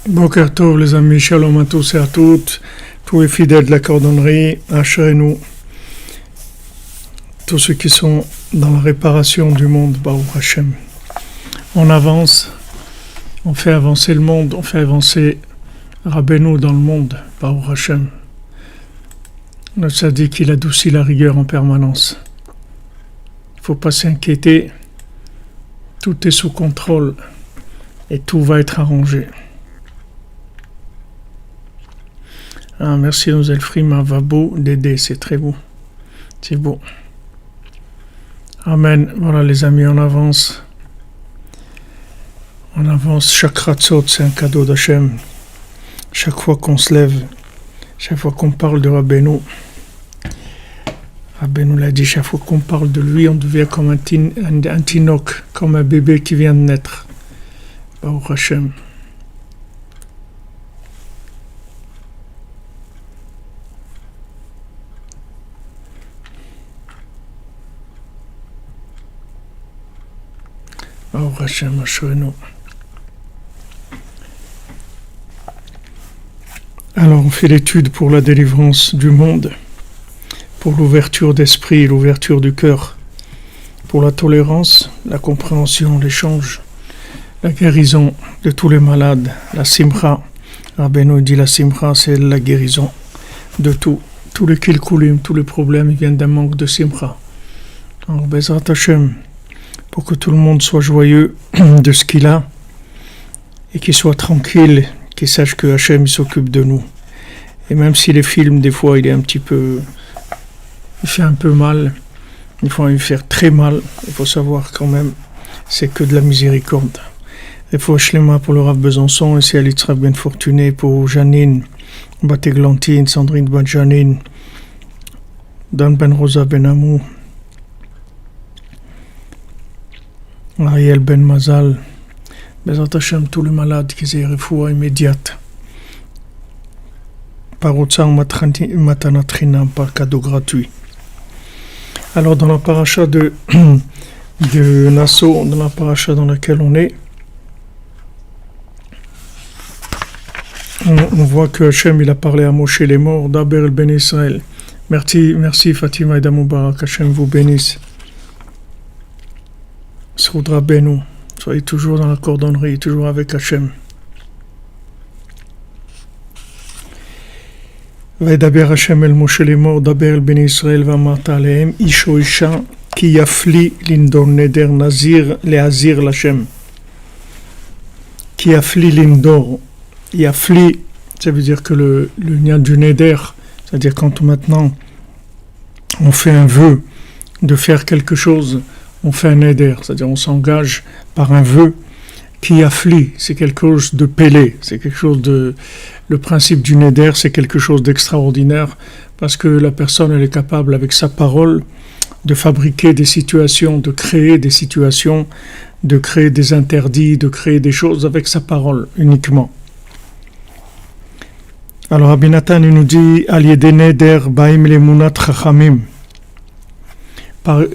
Boker Tov les amis, shalom à tous et à toutes, tous les fidèles de la cordonnerie, Ashrenu, tous ceux qui sont dans la réparation du monde, Baruch Hashem. On avance, on fait avancer le monde, on fait avancer Rabbeinu dans le monde, Baruch Hashem. Le tzaddik, il adoucit la rigueur en permanence. Il ne faut pas s'inquiéter, tout est sous contrôle et tout va être arrangé. Ah, merci aux Elfrim, Vabo, Dédé, c'est très beau. C'est beau. Amen. Voilà les amis, on avance. On avance. Chaque ratzot, c'est un cadeau d'Hachem. Chaque fois qu'on se lève, chaque fois qu'on parle de Rabbeinu, Rabbeinu l'a dit, chaque fois qu'on parle de lui, on devient comme un tinoc, comme un bébé qui vient de naître. Baruch Hashem. Baruch Hashem, Ashrenu. Alors, on fait l'étude pour la délivrance du monde, pour l'ouverture d'esprit, l'ouverture du cœur, pour la tolérance, la compréhension, l'échange, la guérison de tous les malades, la simcha. Rabbeinu dit la simcha, c'est la guérison de tout. Tous les kilkulim, tous les problèmes, ils viennent d'un manque de simcha. Alors, Bezrat Hashem, pour que tout le monde soit joyeux de ce qu'il a et qu'il soit tranquille, qu'il sache que Hachem il s'occupe de nous. Et même si les films, des fois, il fait un peu mal, des fois il fait très mal, il faut savoir quand même, c'est que de la miséricorde. Il faut Shlema pour le Rav Besançon, et c'est Alitzrak Ben Fortuné pour Janine, Batéglantine, Sandrine Ben Janine, Dan Ben Rosa Ben Amou, Ariel Ben Mazal, Bezrat Hashem, tous les malades qui aient refoua immédiate. Par Otsar Matanatrina, par cadeau gratuit. Alors, dans la paracha de Nassau, dans la paracha dans laquelle on est, on voit que Hachem il a parlé à Moshe les morts, Daber el Ben Israël. Merci Fatima et Damoubarak, Hachem vous bénisse. Sroudra Benou, soyez toujours dans la cordonnerie, toujours avec Hachem. וידבר השם אל משה לאמור, דבר אל בני ישראל ואמרת עליהם, איש או אישה כי יפלי לנדור נדר נזיר להזיר לשם. כי יפלי לנדור, yafli, ça veut dire que le lien du neder, c'est-à-dire quand maintenant on fait un vœu de faire quelque chose, on fait un neder, c'est-à-dire on s'engage par un vœu. Qui afflie, c'est quelque chose de pélé, c'est quelque chose de... Le principe du neder, c'est quelque chose d'extraordinaire, parce que la personne, elle est capable, avec sa parole, de fabriquer des situations, de créer des situations, de créer des interdits, de créer des choses avec sa parole, uniquement. Alors, Rabbi Nathan, il nous dit, al yedé neder baim lemunat chachamim,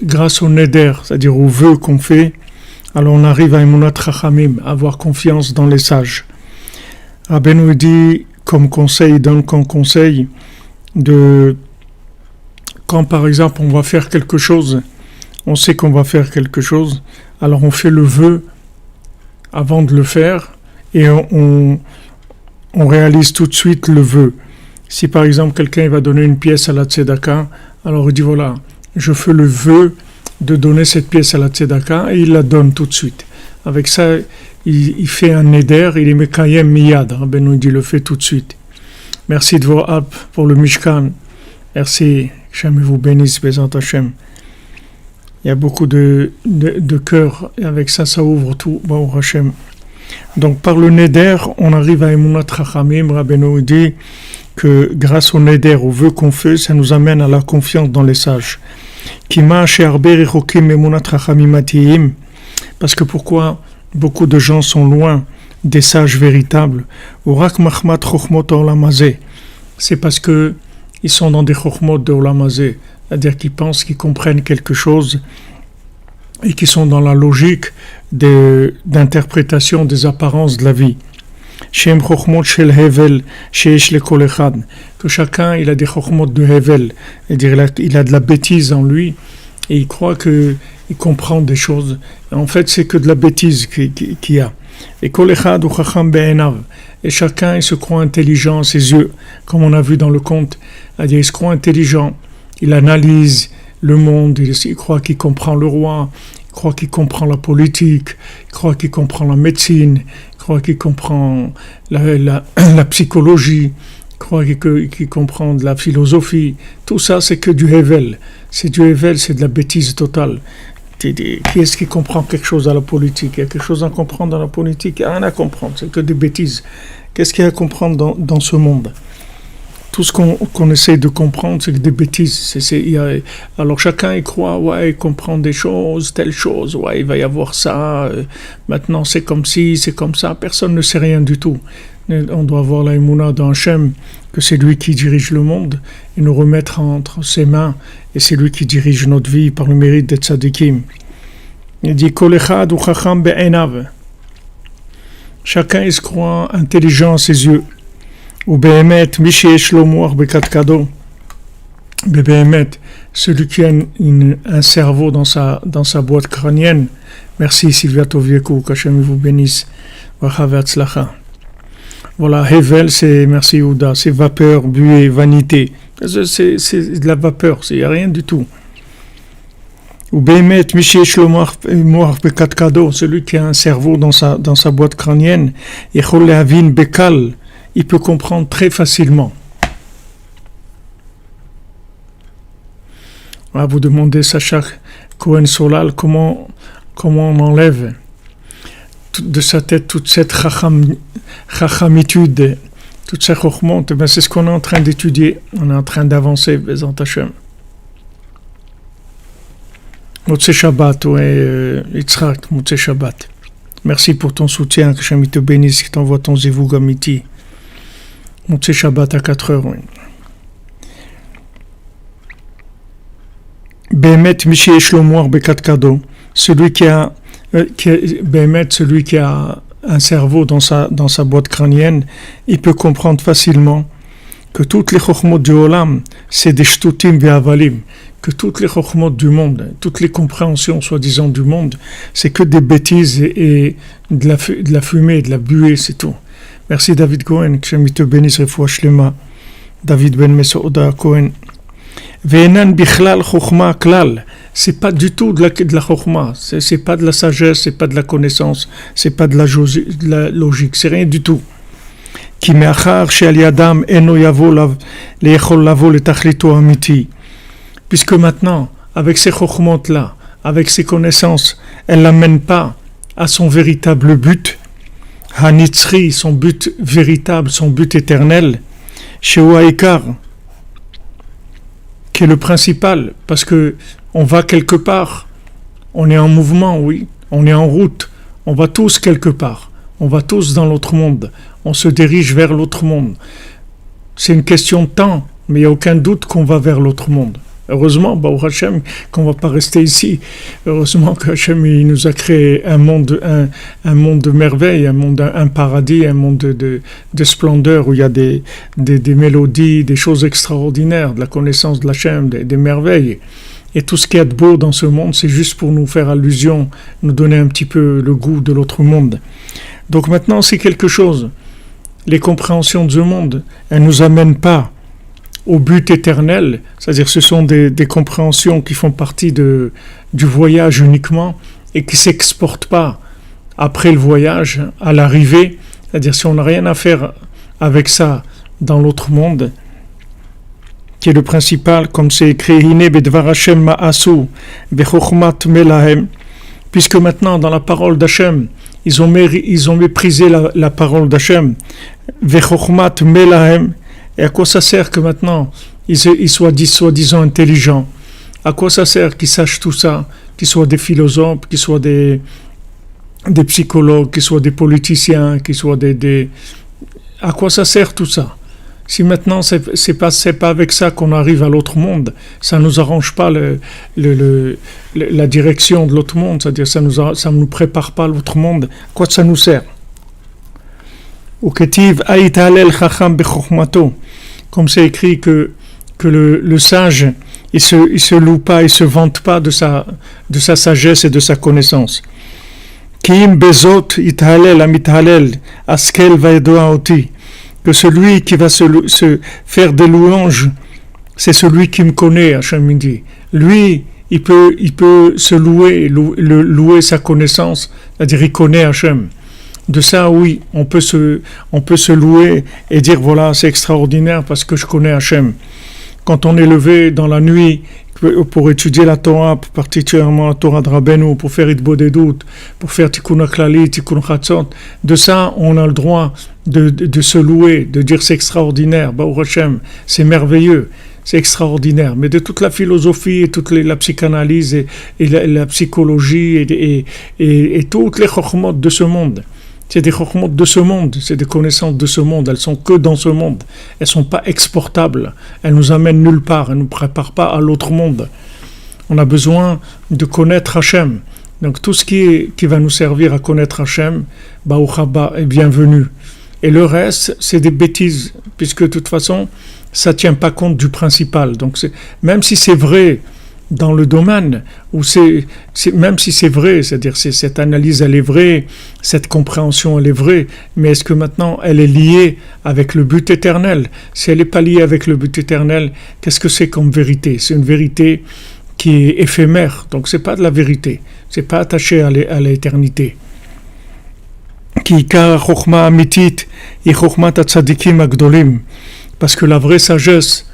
grâce au neder, c'est-à-dire au vœu qu'on fait, alors on arrive à Emunat Chachamim, avoir confiance dans les sages. Rabbi nous dit, comme conseil, donne comme conseil, de quand par exemple on va faire quelque chose, on sait qu'on va faire quelque chose, alors on fait le vœu avant de le faire et on réalise tout de suite le vœu. Si par exemple quelqu'un va donner une pièce à la tzedaka, alors il dit voilà, je fais le vœu de donner cette pièce à la tzedaka et il la donne tout de suite. Avec ça, il fait un neder, il est mekayem miyad. Rabbi nous dit le fait tout de suite. Merci de vos apps pour le Mishkan. Merci, Hachem vous bénisse, Bézant Hachem. Il y a beaucoup de cœur et avec ça, ça ouvre tout. Bon, Hachem. Donc par le neder, on arrive à Emunat Chachamim. Rabbi nous dit que grâce au neder, au vœu qu'on fait, ça nous amène à la confiance dans les sages. Parce que pourquoi beaucoup de gens sont loin des sages véritables? C'est parce que ils sont dans des chokhmot de olamazé, c'est-à-dire qu'ils pensent qu'ils comprennent quelque chose et qui sont dans la logique d'interprétation des apparences de la vie. Que chacun il a des chokhmot de hevel, c'est-à-dire il a de la bêtise en lui et il croit qu'il comprend des choses. Et en fait, c'est que de la bêtise qu'il y a. Et chacun il se croit intelligent à ses yeux, comme on a vu dans le conte. C'est-à-dire il se croit intelligent, il analyse le monde, il croit qu'il comprend le roi, il croit qu'il comprend la politique, il croit qu'il comprend la médecine, il croit qu'il comprend la psychologie, il croit qu'il comprend de la philosophie. Tout ça, c'est que du Hevel. C'est du Hevel, c'est de la bêtise totale. Qui est-ce qui comprend quelque chose à la politique? Il y a quelque chose à comprendre dans la politique? Il n'y a rien à comprendre, c'est que des bêtises. Qu'est-ce qu'il y a à comprendre dans ce monde? Tout ce qu'on essaie de comprendre, c'est que des bêtises. Alors chacun il croit, ouais, il comprend des choses, telle chose, ouais, il va y avoir ça, maintenant c'est comme ci, c'est comme ça, personne ne sait rien du tout. On doit avoir la émouna dans Hachem, que c'est lui qui dirige le monde, et nous remettre entre ses mains, et c'est lui qui dirige notre vie par le mérite des tzadikim. Il dit, Kol echad u chacham be'enav. Chacun il se croit intelligent à ses yeux. Ou behemet, mi sheyesh lo moach bekatkado. Behemet, celui qui a un cerveau dans sa boîte crânienne. Merci Sylvia Toviekou, qu'Hachem vous bénisse. Bracha ve'atzlacha. Voilà, Hevel, c'est, merci Yehuda, c'est vapeur, buée, vanité. C'est de la vapeur, il n'y a rien du tout. Ou Behemet, mi sheyesh lo moach bekatkado, celui qui a un cerveau dans sa boîte crânienne. Yechol lehavin bekal. Il peut comprendre très facilement. On va vous demander, Sacha Cohen Solal, comment on enlève de sa tête toute cette chachamitude, toute cette chokhmot. Ben c'est ce qu'on est en train d'étudier. On est en train d'avancer, Bézant Hachem. Motzei Shabbat, ouais, Yitzhak, Motzei Shabbat. Merci pour ton soutien, que Hachem te bénisse, qui t'envoie ton zivug amiti. Motzei Shabbat à 4h, oui. Behemet Mishi Shlomoar Bekat Kado, celui qui a Behemet, celui qui a un cerveau dans sa boîte crânienne, il peut comprendre facilement que toutes les chokhmot du olam, c'est des shtutim ve'avalim, que toutes les chokhmot du monde, toutes les compréhensions soi-disant du monde, c'est que des bêtises et de la fumée, de la buée, c'est tout. Merci David Cohen, que j'aime te bénisse, refoua shlema, David Ben Mesouda Cohen. Ve'enan bichlal chokhma klal, c'est pas du tout de la chokhma, c'est pas de la sagesse, c'est pas de la connaissance, c'est pas de la logique, c'est rien du tout. Ki me'achar she'al yadam eno yavo le'echol lavo letachlito amiti. Puisque maintenant, avec ces chokhmot-là, avec ces connaissances, elle l'amène pas à son véritable but, hanitzri, son but véritable, son but éternel, shehu ha'ikar, qui est le principal, parce que on va quelque part, on est en mouvement, oui, on est en route, on va tous quelque part, on va tous dans l'autre monde, on se dirige vers l'autre monde. C'est une question de temps, mais il n'y a aucun doute qu'on va vers l'autre monde. Heureusement, Baruch Hashem, qu'on ne va pas rester ici. Heureusement qu'Hachem il nous a créé un monde de merveille, un paradis, un monde de splendeur où il y a des mélodies, des choses extraordinaires, de la connaissance de l'Hachem, des merveilles. Et tout ce qu'il y a de beau dans ce monde, c'est juste pour nous faire allusion, nous donner un petit peu le goût de l'autre monde. Donc maintenant, c'est quelque chose. Les compréhensions de ce monde, elles ne nous amènent pas au but éternel, c'est-à-dire ce sont des compréhensions qui font partie du voyage uniquement et qui ne s'exportent pas après le voyage, à l'arrivée, c'est-à-dire si on n'a rien à faire avec ça dans l'autre monde, qui est le principal, comme c'est écrit, Hine bedvar Hashem ma'asu bechokhmat melahem, puisque maintenant dans la parole d'Hachem, ils ont méprisé la parole d'Hachem, vechokhmat melahem. Et à quoi ça sert que maintenant ils soient soi-disant intelligents? À quoi ça sert qu'ils sachent tout ça? Qu'ils soient des philosophes, qu'ils soient des psychologues, qu'ils soient des politiciens, qu'ils soient À quoi ça sert tout ça? Si maintenant c'est pas avec ça qu'on arrive à l'autre monde, ça ne nous arrange pas la direction de l'autre monde, c'est-à-dire ça nous prépare pas à l'autre monde. À quoi ça nous sert? Comme c'est écrit que le sage il se loue pas, il se vante pas de sa sagesse et de sa connaissance. Que celui qui va se faire des louanges, c'est celui qui me connaît, Hachem dit. Lui, il peut se louer sa connaissance, c'est-à-dire il connaît Hachem. De ça, oui, on peut se louer et dire voilà, c'est extraordinaire parce que je connais Hachem. Quand on est levé dans la nuit pour étudier la Torah, particulièrement la Torah de Rabbeinu, pour faire Hitbod des doutes, pour faire Tikkun HaKlali, Tikkun Chatzot, de ça, on a le droit de se louer, de dire c'est extraordinaire, Baruch Hashem, c'est merveilleux, c'est extraordinaire. Mais de toute la philosophie et toute la psychanalyse et la psychologie et toutes les chokhmot de ce monde, c'est des chokhmot de ce monde, c'est des connaissances de ce monde, elles sont que dans ce monde, elles sont pas exportables, elles nous amènent nulle part, elles nous préparent pas à l'autre monde. On a besoin de connaître Hachem. Donc tout ce qui va nous servir à connaître Hachem, Baruch Haba est bienvenu. Et le reste, c'est des bêtises, puisque de toute façon, ça tient pas compte du principal. Donc même si c'est vrai dans le domaine, où même si c'est vrai, c'est-à-dire cette analyse elle est vraie, cette compréhension elle est vraie, mais est-ce que maintenant elle est liée avec le but éternel? Si elle n'est pas liée avec le but éternel, qu'est-ce que c'est comme vérité? C'est une vérité qui est éphémère, donc c'est pas de la vérité, c'est pas attaché à l'éternité. Parce que la vraie sagesse,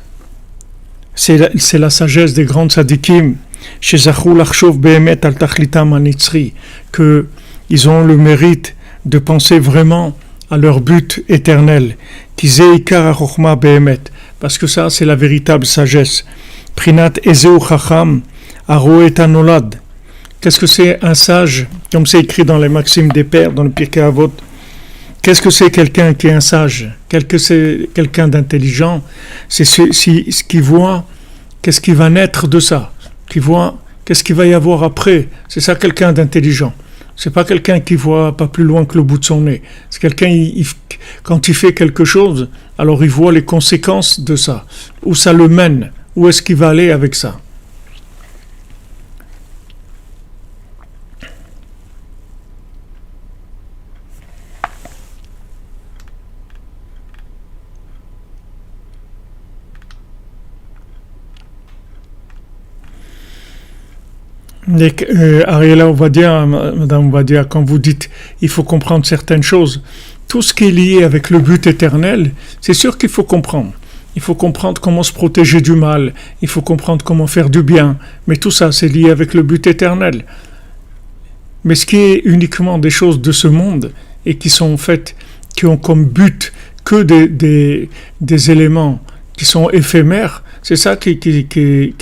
c'est la sagesse des grands tzadikim, que ils ont le mérite de penser vraiment à leur but éternel, parce que ça c'est la véritable sagesse. Prinat ezeu chacham aroet anolad. Qu'est-ce que c'est un sage, comme c'est écrit dans les Maximes des Pères, dans le Pirkei Avot? Qu'est-ce que c'est quelqu'un qui est un sage? C'est quelqu'un d'intelligent? C'est ce qui voit qu'est-ce qui va naître de ça, qui voit qu'est-ce qu'il va y avoir après. C'est ça quelqu'un d'intelligent. C'est pas quelqu'un qui voit pas plus loin que le bout de son nez. C'est quelqu'un, quand il fait quelque chose, alors il voit les conséquences de ça. Où ça le mène. Où est-ce qu'il va aller avec ça. Ariela, on va dire, Madame, on va dire, quand vous dites il faut comprendre certaines choses, tout ce qui est lié avec le but éternel, c'est sûr qu'il faut comprendre. Il faut comprendre comment se protéger du mal, il faut comprendre comment faire du bien, mais tout ça, c'est lié avec le but éternel. Mais ce qui est uniquement des choses de ce monde et qui sont faites, qui ont comme but que des éléments qui sont éphémères, c'est ça qui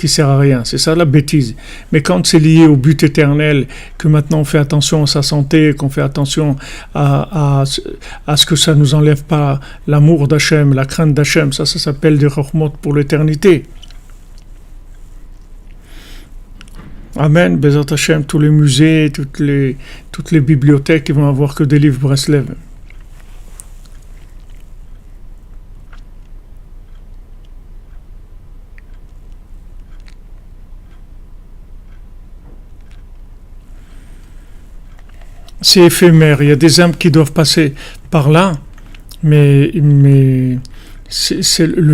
sert à rien, c'est ça la bêtise. Mais quand c'est lié au but éternel, que maintenant on fait attention à sa santé, qu'on fait attention à ce que ça ne nous enlève pas l'amour d'Hachem, la crainte d'Hachem, ça s'appelle des Chochmot pour l'éternité. Amen, Bezat Hachem, tous les musées, toutes les bibliothèques, ils vont avoir que des livres Breslev. C'est éphémère, il y a des âmes qui doivent passer par là, mais le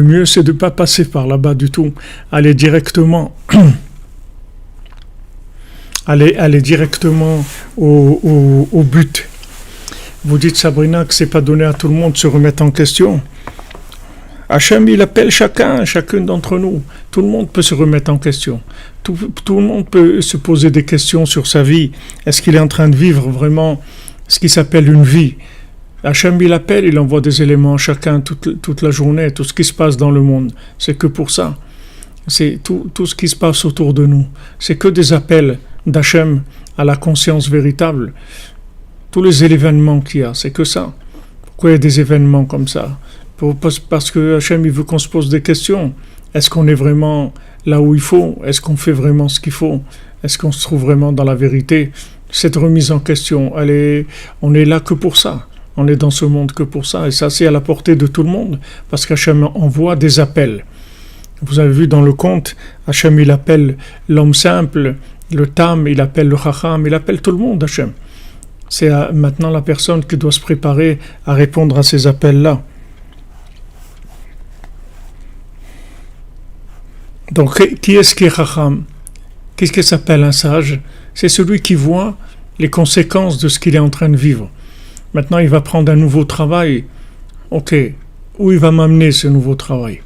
mieux c'est de ne pas passer par là-bas du tout, aller directement au but. Vous dites, Sabrina, que c'est pas donné à tout le monde de se remettre en question. Hachem, il appelle chacune d'entre nous. Tout le monde peut se remettre en question. Tout le monde peut se poser des questions sur sa vie. Est-ce qu'il est en train de vivre vraiment ce qui s'appelle une vie? Hachem, il appelle, il envoie des éléments à chacun toute la journée, tout ce qui se passe dans le monde. C'est que pour ça. C'est tout ce qui se passe autour de nous. C'est que des appels d'Hachem à la conscience véritable. Tous les événements qu'il y a, c'est que ça. Pourquoi il y a des événements comme ça? Parce que Hachem, il veut qu'on se pose des questions. Est-ce qu'on est vraiment là où il faut? Est-ce qu'on fait vraiment ce qu'il faut? Est-ce qu'on se trouve vraiment dans la vérité? Cette remise en question, on est là que pour ça. On est dans ce monde que pour ça. Et ça, c'est à la portée de tout le monde. Parce qu'Hachem envoie des appels. Vous avez vu dans le conte, Hachem, il appelle l'homme simple, le tam, il appelle le chacham, il appelle tout le monde, Hachem. C'est maintenant la personne qui doit se préparer à répondre à ces appels-là. Donc, qui est-ce qui est chacham? Qu'est-ce qui s'appelle un sage? C'est celui qui voit les conséquences de ce qu'il est en train de vivre. Maintenant, il va prendre un nouveau travail. Ok, où il va m'amener ce nouveau travail?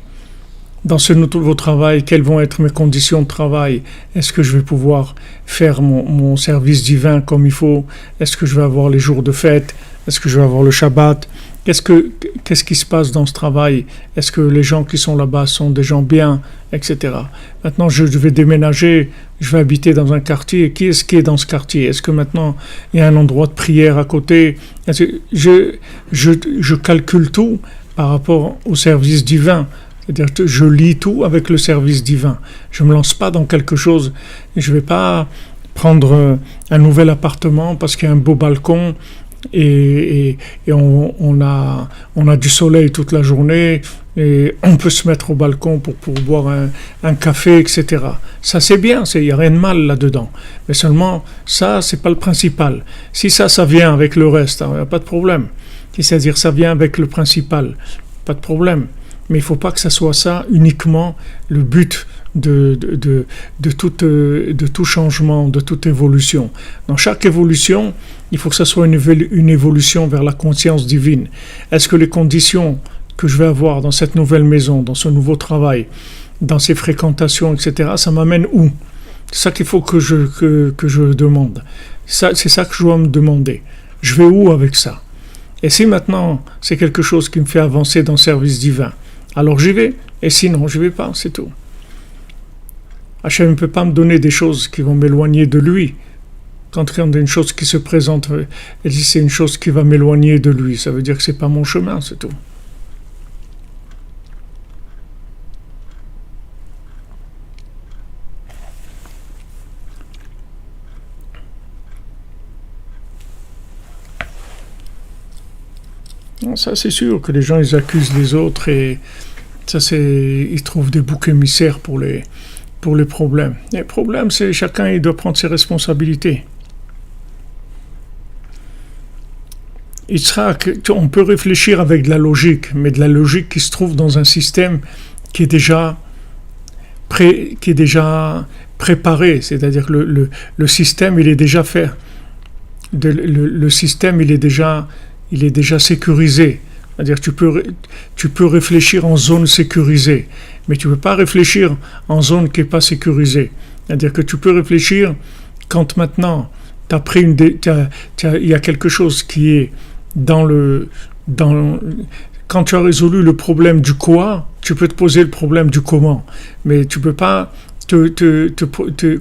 Dans ce nouveau travail, quelles vont être mes conditions de travail? Est-ce que je vais pouvoir faire mon service divin comme il faut? Est-ce que je vais avoir les jours de fête? Est-ce que je vais avoir le Shabbat? Qu'est-ce qui se passe dans ce travail? Est-ce que les gens qui sont là-bas sont des gens bien, etc. Maintenant, je vais déménager, je vais habiter dans un quartier. Qui est-ce qui est dans ce quartier? Est-ce que maintenant, il y a un endroit de prière à côté? Je calcule tout par rapport au service divin. C'est-à-dire que je lis tout avec le service divin. Je ne me lance pas dans quelque chose. Je ne vais pas prendre un nouvel appartement parce qu'il y a un beau balcon et on a du soleil toute la journée et on peut se mettre au balcon pour boire un café, etc. Ça, c'est bien, il n'y a rien de mal là-dedans. Mais seulement, ça, c'est pas le principal. Si ça vient avec le reste, il n'y a pas de problème. C'est-à-dire, ça vient avec le principal, pas de problème. Mais il ne faut pas que ça soit ça uniquement le but de tout changement, de toute évolution. Dans chaque évolution, il faut que ça soit une évolution vers la conscience divine. Est-ce que les conditions que je vais avoir dans cette nouvelle maison, dans ce nouveau travail, dans ces fréquentations, etc., ça m'amène où? C'est ça qu'il faut que je demande. C'est ça que je dois me demander. Je vais où avec ça? Et si maintenant, c'est quelque chose qui me fait avancer dans le service divin, alors j'y vais, et sinon je ne vais pas, c'est tout. Hachem ne peut pas me donner des choses qui vont m'éloigner de lui. Quand il y a une chose qui se présente, elle dit c'est une chose qui va m'éloigner de lui, ça veut dire que ce n'est pas mon chemin, c'est tout. Non, ça c'est sûr que les gens ils accusent les autres et ça c'est ils trouvent des boucs émissaires pour les problèmes. Les problèmes c'est chacun il doit prendre ses responsabilités. Yitzhak, on peut réfléchir avec de la logique, mais de la logique qui se trouve dans un système qui est déjà préparé, c'est-à-dire que le système il est déjà fait, le système il est déjà sécurisé. C'est-à-dire que tu peux réfléchir en zone sécurisée, mais tu ne peux pas réfléchir en zone qui n'est pas sécurisée. C'est-à-dire que tu peux réfléchir quand maintenant t'as pris il y a quelque chose qui est quand tu as résolu le problème du quoi, tu peux te poser le problème du comment, mais tu peux pas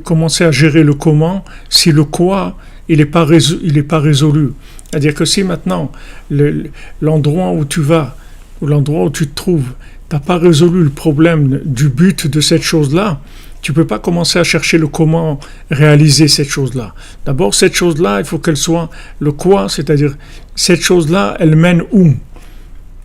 commencer à gérer le comment si le quoi il est pas résolu. C'est-à-dire que si maintenant l'endroit où tu vas ou l'endroit où tu te trouves, t'as pas résolu le problème du but de cette chose-là, tu peux pas commencer à chercher le comment réaliser cette chose-là. D'abord, cette chose-là, il faut qu'elle soit le quoi, c'est-à-dire cette chose-là, elle mène où?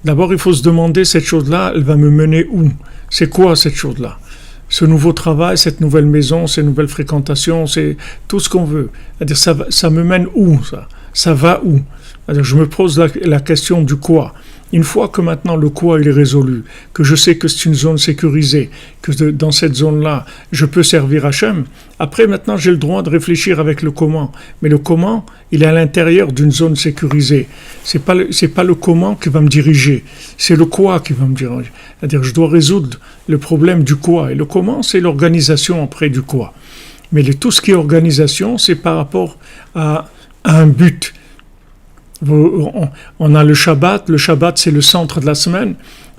D'abord, il faut se demander cette chose-là, elle va me mener où? C'est quoi cette chose-là? Ce nouveau travail, cette nouvelle maison, ces nouvelles fréquentations, c'est tout ce qu'on veut. C'est-à-dire ça me mène où ça? Ça va où? C'est-à-dire je me pose la question du quoi. Une fois que maintenant le quoi il est résolu, que je sais que c'est une zone sécurisée, que dans cette zone-là, je peux servir Hachem, après maintenant j'ai le droit de réfléchir avec le comment. Mais le comment, il est à l'intérieur d'une zone sécurisée. C'est pas le comment qui va me diriger, c'est le quoi qui va me diriger. C'est-à-dire je dois résoudre le problème du quoi. Et le comment, c'est l'organisation après du quoi. Mais tout ce qui est organisation, c'est par rapport à un but. On a le Shabbat c'est le centre de la semaine,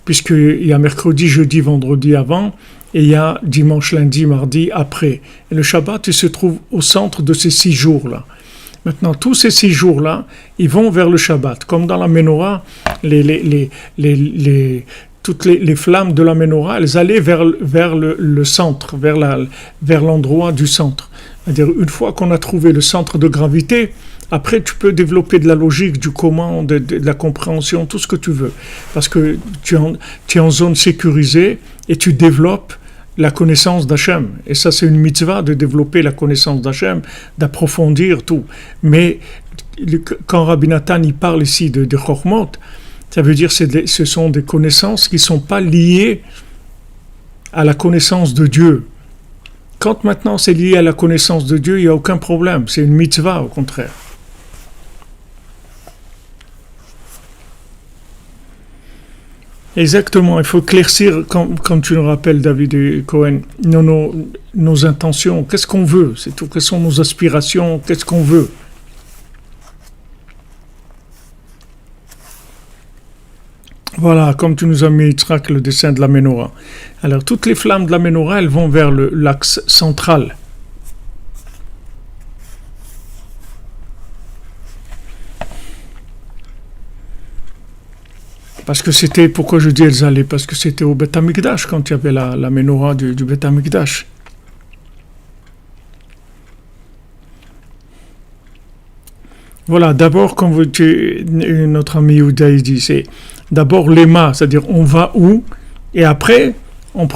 puisqu'il y a mercredi, jeudi, vendredi avant, et il y a dimanche, lundi, mardi après. Et le Shabbat, il se trouve au centre de ces 6 jours-là. Maintenant, tous ces 6 jours-là, ils vont vers le Shabbat. Comme dans la Menorah, toutes les flammes de la Menorah, elles allaient vers le centre, vers l'endroit du centre. C'est-à-dire, une fois qu'on a trouvé le centre de gravité, après, tu peux développer de la logique, du comment, de la compréhension, tout ce que tu veux. Parce que tu es en zone sécurisée et tu développes la connaissance d'Hachem. Et ça, c'est une mitzvah de développer la connaissance d'Hachem, d'approfondir tout. Mais quand Rabbi Nathan il parle ici de Chokhmot, ça veut dire que ce sont des connaissances qui ne sont pas liées à la connaissance de Dieu. Quand maintenant c'est lié à la connaissance de Dieu, il n'y a aucun problème. C'est une mitzvah, au contraire. Exactement, il faut éclaircir, comme tu nous rappelles, David Cohen, nos intentions. Qu'est-ce qu'on veut? C'est tout. Quelles sont nos aspirations? Qu'est-ce qu'on veut? Voilà, comme tu nous as mis, Yitzhak, le dessin de la Menorah. Alors, toutes les flammes de la Menorah, elles vont vers l'axe central. Parce que c'était, pourquoi je dis elles allaient? Parce que c'était au Beth Amikdash, quand il y avait la Menorah du Beth Amikdash. Voilà, d'abord, comme notre ami Yehuda dit, c'est d'abord l'Ema, c'est-à-dire on va où, et après, on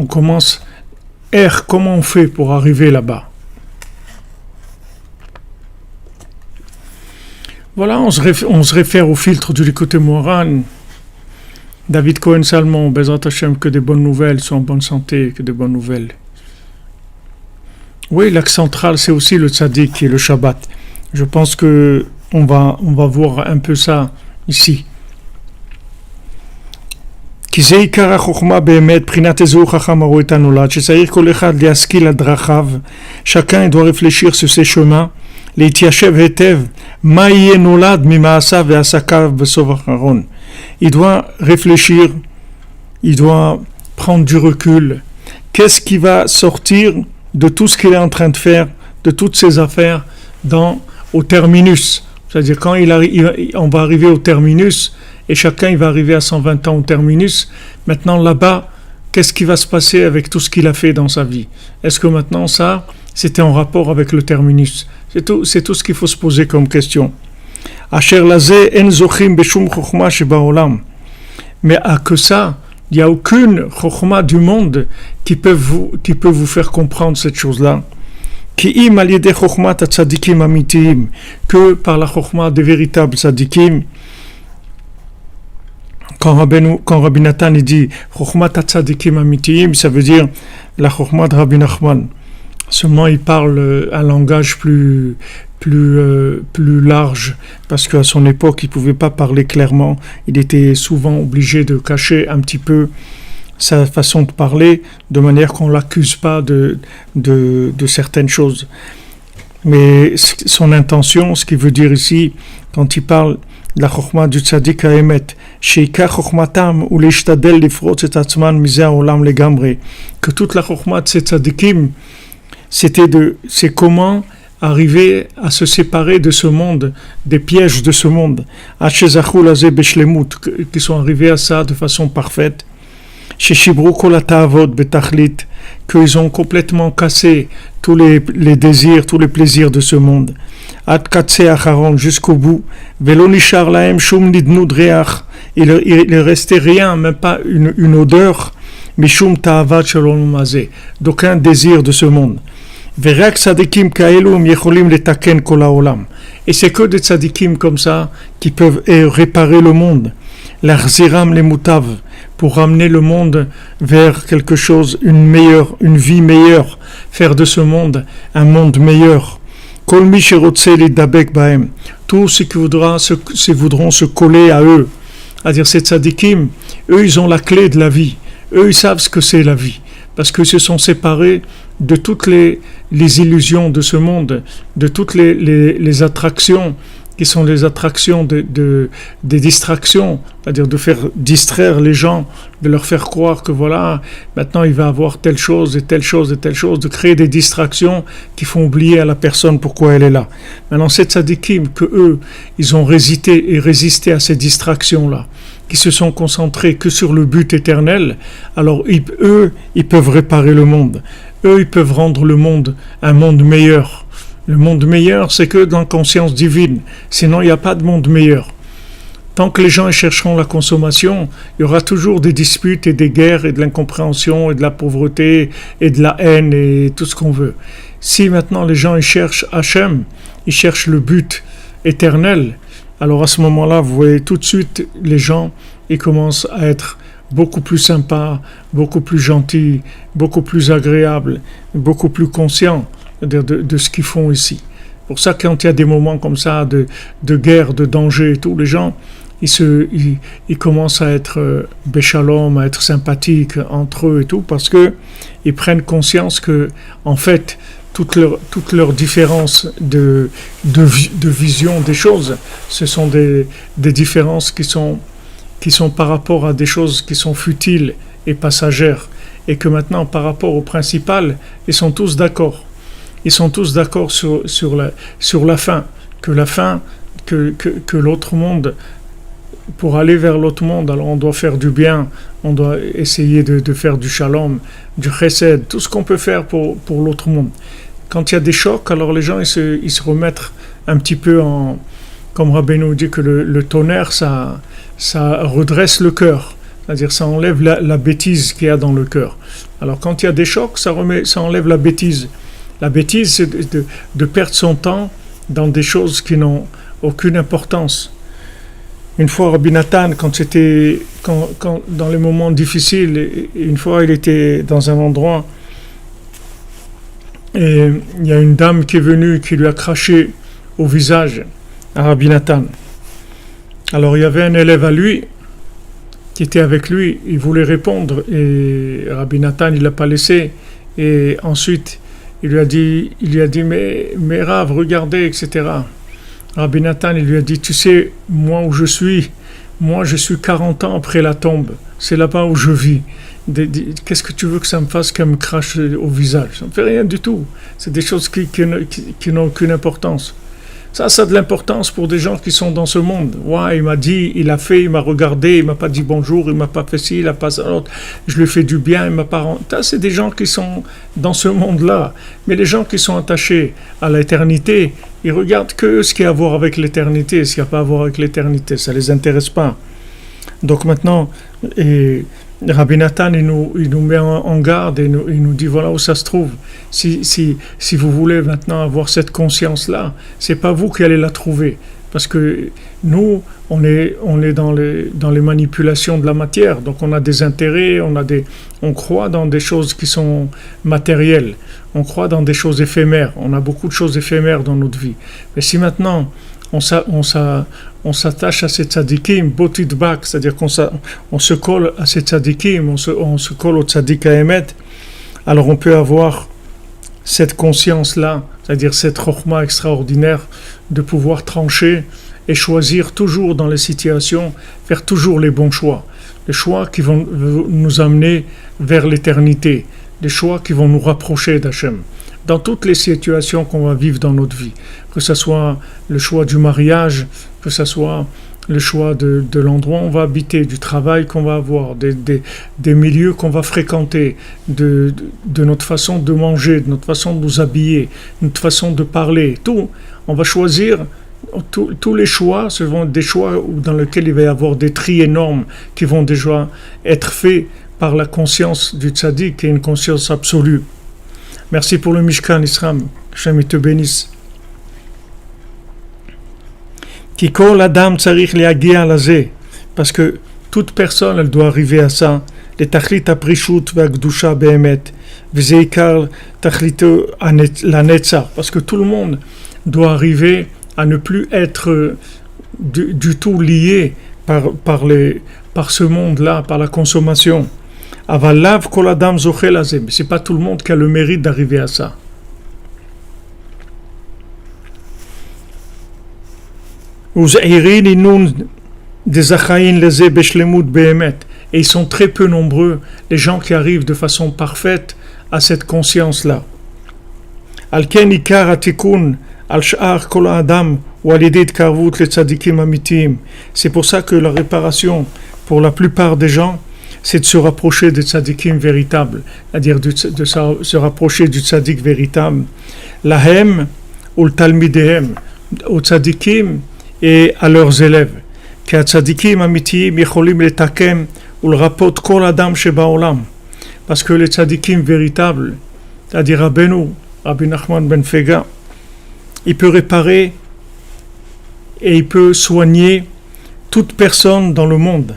commence, comment on fait pour arriver là-bas? Voilà, on se réfère au filtre du Likutei Moharan. David Cohen Salmon, Bezrat Hashem, que des bonnes nouvelles, sois en bonne santé, que des bonnes nouvelles. Oui, l'axe central, c'est aussi le tzaddik et le Shabbat. Je pense que on va voir un peu ça ici. כי זה עיקר החוכמה באמת, בחינת איזהו חכם הרואה את הנולד, שצריך כל אחד להשכיל על דרכיו, chacun doit réfléchir sur ses chemins, להתיישב היטב, מה יהיה נולד ממעשיו ועסקיו בסוף האחרון. Il doit réfléchir, il doit prendre du recul. Qu'est-ce qui va sortir de tout ce qu'il est en train de faire, de toutes ses affaires, au terminus? C'est-à-dire quand on va arriver au terminus, et chacun il va arriver à 120 ans au terminus, maintenant là-bas, qu'est-ce qui va se passer avec tout ce qu'il a fait dans sa vie? Est-ce que maintenant ça, c'était en rapport avec le terminus? C'est tout ce qu'il faut se poser comme question. Asher lazeh en zochim beshum chokhma shebaolam. Mais à que ça, il n'y a aucune chokhma du monde qui peut vous faire comprendre cette chose-là. Ki im al yedei chokhmat tzadikim amitiim, que par la chokhma des véritables tzadikim. Quand Rabbi Nathan dit chokhmat tzadikim amitiim, ça veut dire la chokhma de Rabbi Nachman. Seulement il parle un langage plus large, parce qu'à son époque il ne pouvait pas parler clairement, il était souvent obligé de cacher un petit peu sa façon de parler, de manière qu'on ne l'accuse pas de certaines choses. Mais son intention, ce qu'il veut dire ici, quand il parle de la chokhma du tzaddik ha'emet, sheika chokhmatam ou l'ishtadel lifrotz et atzman mizeh ha'olam legamre, que toute la chokhma de ces tzaddikim, c'est comment arriver à se séparer de ce monde, des pièges de ce monde, qui sont arrivés à ça de façon parfaite, qu'ils ont complètement cassé tous les désirs, tous les plaisirs de ce monde, jusqu'au bout. Il ne restait rien, même pas une odeur, d'aucun désir de ce monde. Et c'est que des tzadikim comme ça qui peuvent réparer le monde, pour ramener le monde vers quelque chose, une vie meilleure, faire de ce monde un monde meilleur. Tous ceux qui voudront se coller à eux, c'est-à-dire ces tzadikim, eux ils ont la clé de la vie, eux ils savent ce que c'est la vie, parce qu'ils se sont séparés de toutes les illusions de ce monde, de toutes les attractions qui sont les attractions des distractions, c'est-à-dire de faire distraire les gens, de leur faire croire que voilà, maintenant il va avoir telle chose et telle chose et telle chose, de créer des distractions qui font oublier à la personne pourquoi elle est là. Maintenant, c'est tzadikim que eux, ils ont résisté à ces distractions-là, qui se sont concentrés que sur le but éternel. Alors eux, ils peuvent réparer le monde. Eux, ils peuvent rendre le monde un monde meilleur. Le monde meilleur, c'est que dans la conscience divine. Sinon, il n'y a pas de monde meilleur. Tant que les gens chercheront la consommation, il y aura toujours des disputes et des guerres et de l'incompréhension et de la pauvreté et de la haine et tout ce qu'on veut. Si maintenant les gens ils cherchent Hachem, ils cherchent le but éternel, alors à ce moment-là, vous voyez tout de suite les gens, ils commencent à être beaucoup plus sympas, beaucoup plus gentils, beaucoup plus agréables, beaucoup plus conscients de ce qu'ils font ici. Pour ça, quand il y a des moments comme ça de guerre, de danger et tout, les gens, ils commencent à être béchalom, à être sympathiques entre eux et tout, parce que ils prennent conscience que, en fait, toutes leurs différences de vision des choses, ce sont des différences qui sont par rapport à des choses qui sont futiles et passagères, et que maintenant, par rapport au principal, ils sont tous d'accord. Ils sont tous d'accord sur la fin, que l'autre monde, pour aller vers l'autre monde, alors on doit faire du bien, on doit essayer de faire du shalom, du chesed, tout ce qu'on peut faire pour l'autre monde. Quand il y a des chocs, alors les gens ils se remettent un petit peu en, comme Rabbeinu dit que le tonnerre ça redresse le cœur, c'est-à-dire ça enlève la bêtise qu'il y a dans le cœur. Alors quand il y a des chocs, ça enlève la bêtise. La bêtise, c'est de perdre son temps dans des choses qui n'ont aucune importance. Une fois, Rabbi Nathan, quand dans les moments difficiles, une fois, il était dans un endroit et il y a une dame qui est venue, qui lui a craché au visage à Rabbi Nathan. Alors, il y avait un élève à lui qui était avec lui, il voulait répondre et Rabbi Nathan, il ne l'a pas laissé. Et ensuite, il lui a dit, mais Rav, regardez, etc. Rabbi Nathan, il lui a dit, tu sais, moi où je suis 40 ans après la tombe, c'est là-bas où je vis. Qu'est-ce que tu veux que ça me fasse qu'elle me crache au visage? Ça ne me fait rien du tout. C'est des choses qui n'ont aucune importance. Ça a de l'importance pour des gens qui sont dans ce monde. Ouais, il m'a dit, il a fait, il m'a regardé, il m'a pas dit bonjour, il m'a pas fait ci, il a pas ça, l'autre. Je lui ai fait du bien, il m'a pas rendu. Ça, c'est des gens qui sont dans ce monde-là. Mais les gens qui sont attachés à l'éternité, Ils regardent que ce qui a à voir avec l'éternité, ce qui n'a pas à voir avec l'éternité, ça ne les intéresse pas. Donc maintenant, Rabbi Nathan, il nous met en garde et il nous dit voilà où ça se trouve. Si vous voulez maintenant avoir cette conscience-là, c'est pas vous qui allez la trouver. Parce que nous, on est dans les manipulations de la matière, donc on a des intérêts, on croit dans des choses qui sont matérielles, on croit dans des choses éphémères, on a beaucoup de choses éphémères dans notre vie. Mais si maintenant on s'attache à ces tzadikim, botidbak, c'est-à-dire qu'on se colle à ces tzadikim, on se colle au tzadik Haemet, alors on peut avoir cette conscience-là, c'est-à-dire cette chokhma extraordinaire de pouvoir trancher et choisir toujours dans les situations, faire toujours les bons choix. Les choix qui vont nous amener vers l'éternité, les choix qui vont nous rapprocher d'Hachem. Dans toutes les situations qu'on va vivre dans notre vie, que ce soit le choix du mariage, que ce soit le choix de l'endroit où on va habiter, du travail qu'on va avoir, des milieux qu'on va fréquenter, de notre façon de manger, de notre façon de nous habiller, de notre façon de parler, tout. On va choisir, tous les choix, ce vont être des choix dans lesquels il va y avoir des tris énormes qui vont déjà être faits par la conscience du tzaddik, qui est une conscience absolue. Merci pour le Mishkan Israël, Hashem te bénisse. Ki kol adam tzarich leagia lazeh, parce que toute personne elle doit arriver à ça. Le tachlit aprishut ve'akdusha be'emet, v'zeikar tachlit la netzach, parce que tout le monde doit arriver à ne plus être du tout lié par ce monde-là, par la consommation. Avalav kol adam zocheh lazeh, mais c'est pas tout le monde qui a le mérite d'arriver à ça. Et ils sont très peu nombreux, les gens qui arrivent de façon parfaite à cette conscience-là. C'est pour ça que la réparation, pour la plupart des gens, c'est de se rapprocher des tzadikim véritables, c'est-à-dire de se rapprocher du tzadik véritable. Lahem ou le talmidehem, aux tzadikim et à leurs élèves. Parce que les tzadikim véritables, c'est-à-dire Rabbi Nachman ben Fega, il peut réparer et il peut soigner toute personne dans le monde.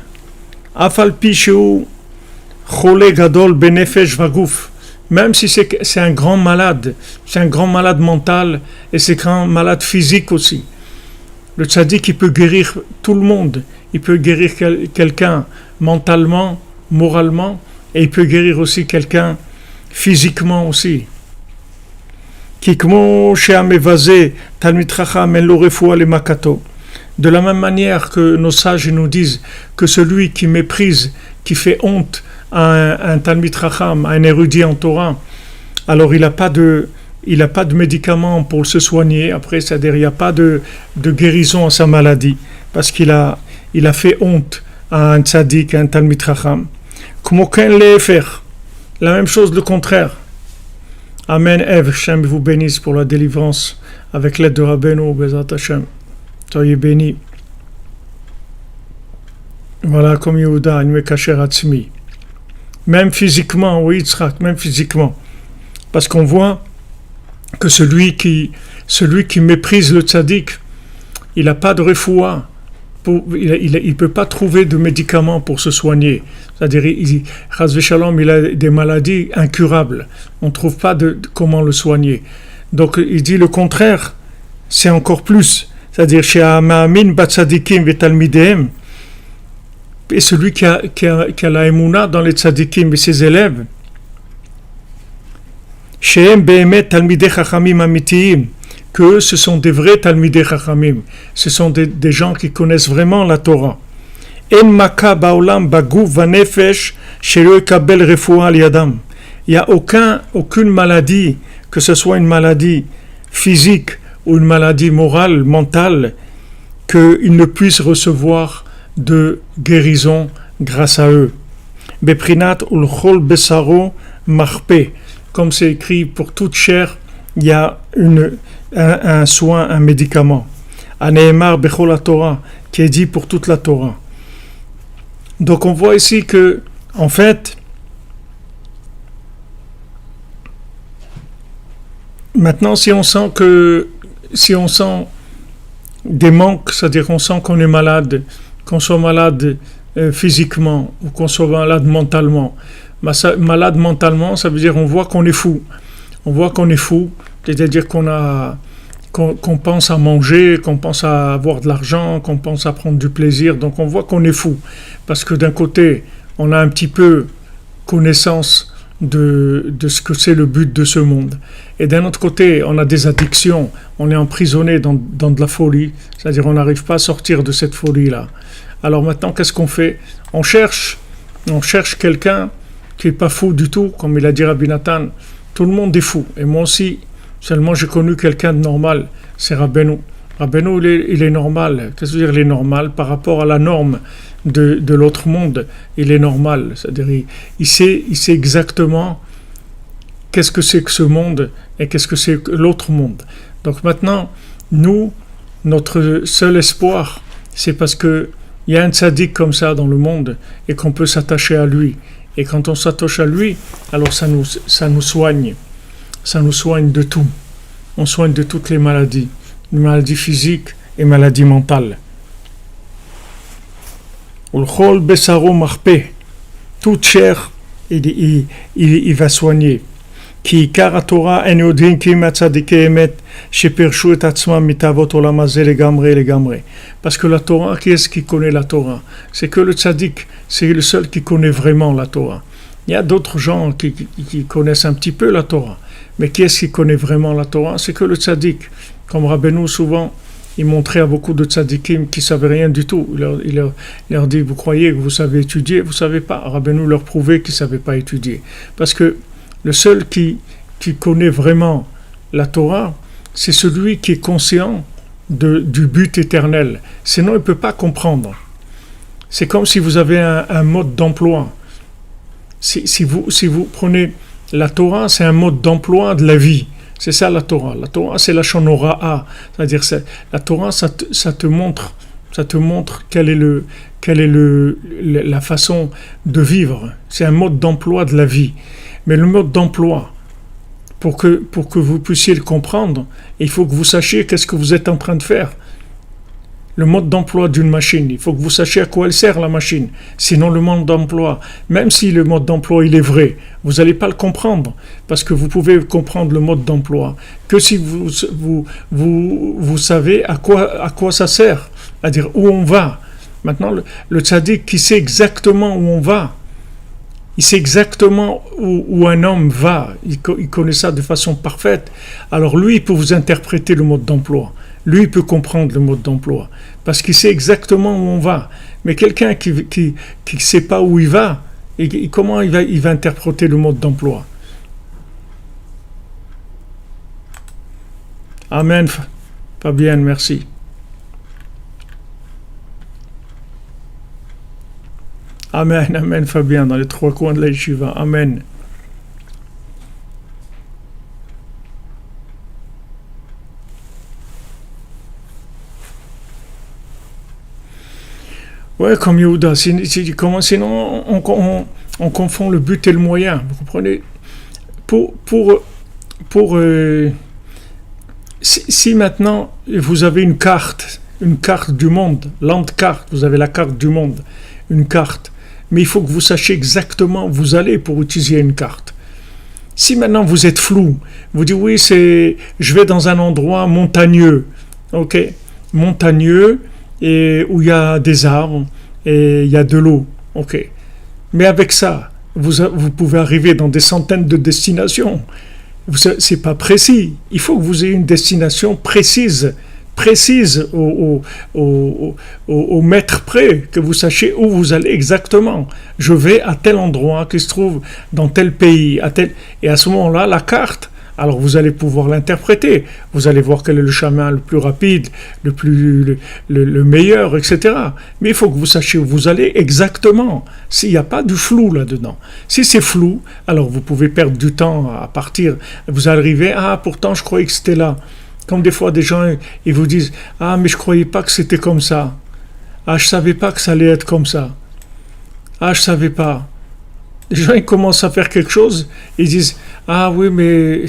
Même si c'est un grand malade mental et c'est un grand malade physique aussi. Le tzaddik, il peut guérir tout le monde. Il peut guérir quelqu'un mentalement, moralement, et il peut guérir aussi quelqu'un physiquement aussi. De la même manière que nos sages nous disent que celui qui méprise, qui fait honte à un Talmid Chacham, à un érudit en Torah, alors il n'a pas de médicament pour se soigner. Après, c'est-à-dire il n'y a pas de guérison à sa maladie, parce qu'il a fait honte à un tzaddik, à un Talmid Chacham. La même chose, le contraire. Amen. Hashem vous bénisse pour la délivrance avec l'aide de Rabbeinu, Bezat Hashem. Soyez bénis. Voilà, comme Yehuda, il me cache Ratzmi. Même physiquement, oui, Yitzhak, même physiquement. Parce qu'on voit que celui qui méprise le tzaddik, il n'a pas de refoua, il peut pas trouver de médicaments pour se soigner. C'est-à-dire, Chas v'Shalom, il a des maladies incurables. On ne trouve pas comment le soigner. Donc, il dit le contraire, c'est encore plus. C'est-à-dire, chez Ma'amin batzadikim vetalmidehem, et celui qui a la émouna dans les tzadikim et ses élèves, Shehem be'emet talmidei chachamim amitiyim, que ce sont des vrais talmidei chachamim, ce sont des gens qui connaissent vraiment la Torah. En maka ba'olam baguf vanefesh shelo yekabel refoua al yadam. Il n'y a aucune maladie, que ce soit une maladie physique ou une maladie morale, mentale, qu'ils ne puissent recevoir de guérison grâce à eux. Beprinat ul chol besaro marpe, comme c'est écrit pour toute chair, il y a un soin, un médicament. Aneemar Bechol la Torah, qui est dit pour toute la Torah. Donc on voit ici que, en fait, maintenant si on sent des manques, c'est-à-dire qu'on sent qu'on est malade, qu'on soit malade physiquement ou qu'on soit malade mentalement. Malade mentalement, ça veut dire on voit qu'on est fou. On voit qu'on est fou, c'est-à-dire qu'on pense à manger, qu'on pense à avoir de l'argent, qu'on pense à prendre du plaisir. Donc on voit qu'on est fou. Parce que d'un côté, on a un petit peu connaissance de ce que c'est le but de ce monde. Et d'un autre côté, on a des addictions, on est emprisonné dans de la folie, c'est-à-dire on n'arrive pas à sortir de cette folie-là. Alors maintenant, qu'est-ce qu'on fait ? On cherche quelqu'un qui n'est pas fou du tout, comme il a dit Rabbi Nathan. Tout le monde est fou, et moi aussi, seulement j'ai connu quelqu'un de normal, c'est Rabbeinu. Rabbeinu, il est normal. Qu'est-ce que veut dire il est normal par rapport à la norme de l'autre monde? Il est normal, c'est-à-dire il sait exactement qu'est-ce que c'est que ce monde et qu'est-ce que c'est que l'autre monde. Donc maintenant, nous, notre seul espoir, c'est parce qu'il y a un tzaddik comme ça dans le monde et qu'on peut s'attacher à lui. Et quand on s'attache à lui, alors ça nous soigne. Ça nous soigne de tout. On soigne de toutes les maladies physiques et maladies mentales. Ulchol besaro marpé, toute chair, il va soigner. Ki ikar Torah en yodin ki matzadikei emet shepirshu et atzmam mitavot olam hazeh legamre. Parce que la Torah, qui est-ce qui connaît la Torah? C'est que le tzaddik, c'est le seul qui connaît vraiment la Torah. Il y a d'autres gens qui connaissent un petit peu la Torah, mais qui est-ce qui connaît vraiment la Torah? C'est que le tzaddik. Comme Rabbeinu souvent, il montrait à beaucoup de tzaddikim qui ne savaient rien du tout. Il leur dit, vous croyez que vous savez étudier? Vous ne savez pas. Rabbeinu leur prouvait qu'ils ne savaient pas étudier. Parce que le seul qui connaît vraiment la Torah, c'est celui qui est conscient du but éternel. Sinon, il ne peut pas comprendre. C'est comme si vous avez un mode d'emploi. Si vous prenez la Torah, c'est un mode d'emploi de la vie. C'est ça la Torah. La Torah, c'est la shonora'a. C'est-à-dire, la Torah, ça te montre quelle est la façon de vivre. C'est un mode d'emploi de la vie. Mais le mode d'emploi, pour que vous puissiez le comprendre, il faut que vous sachiez qu'est-ce que vous êtes en train de faire. Le mode d'emploi d'une machine, il faut que vous sachiez à quoi elle sert la machine. Sinon le mode d'emploi, même si le mode d'emploi il est vrai, vous n'allez pas le comprendre, parce que vous pouvez comprendre le mode d'emploi que si vous savez à quoi ça sert, c'est-à-dire où on va. Maintenant le tzaddik qui sait exactement où on va, il sait exactement où un homme va, il connaît ça de façon parfaite, alors lui il peut vous interpréter le mode d'emploi. Lui, il peut comprendre le mode d'emploi, parce qu'il sait exactement où on va. Mais quelqu'un qui ne sait pas où il va, et comment il va interpréter le mode d'emploi? Amen, Fabienne, merci. Amen, amen, Fabien, dans les trois coins de la yeshiva. Amen. Ouais, comme Yehuda, sinon on confond le but et le moyen. Vous comprenez? Si maintenant vous avez une carte du monde, landcarte, vous avez la carte du monde, une carte, mais il faut que vous sachiez exactement où vous allez pour utiliser une carte. Si maintenant vous êtes flou, vous dites oui, je vais dans un endroit montagneux, ok, montagneux, et où il y a des arbres et il y a de l'eau, ok. Mais avec ça, vous pouvez arriver dans des centaines de destinations. C'est pas précis. Il faut que vous ayez une destination précise au mètre près, que vous sachiez où vous allez exactement. Je vais à tel endroit qui se trouve dans tel pays, et à ce moment-là, la carte Alors vous allez pouvoir l'interpréter. Vous allez voir quel est le chemin le plus rapide, le meilleur, etc. Mais il faut que vous sachiez où vous allez exactement. S'il n'y a pas du flou là-dedans. Si c'est flou, alors vous pouvez perdre du temps à partir. Vous arrivez, pourtant je croyais que c'était là. Comme des fois des gens, ils vous disent, mais je croyais pas que c'était comme ça. Je savais pas que ça allait être comme ça. Je savais pas. Les gens, ils commencent à faire quelque chose, ils disent, oui, mais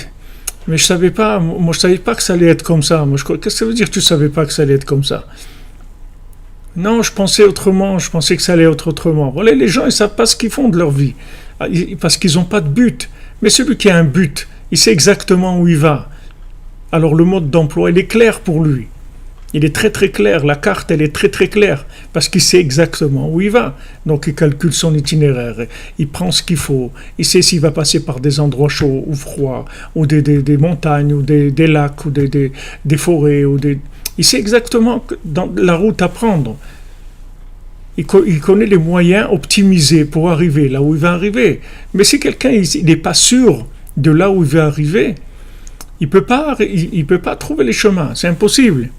je savais pas, moi je savais pas que ça allait être comme ça. Qu'est-ce que ça veut dire que tu savais pas que ça allait être comme ça? Non, je pensais autrement, je pensais que ça allait être autrement. Voilà, les gens, ils savent pas ce qu'ils font de leur vie, parce qu'ils n'ont pas de but. Mais celui qui a un but, il sait exactement où il va. Alors le mode d'emploi, il est clair pour lui. Il est très très clair, la carte elle est très très claire, parce qu'il sait exactement où il va. Donc il calcule son itinéraire, il prend ce qu'il faut, il sait s'il va passer par des endroits chauds ou froids, ou des montagnes, ou des lacs, ou des forêts, il sait exactement dans la route à prendre. Il connaît les moyens optimisés pour arriver là où il va arriver. Mais si quelqu'un n'est pas sûr de là où il va arriver, il peut pas trouver les chemins, c'est impossible.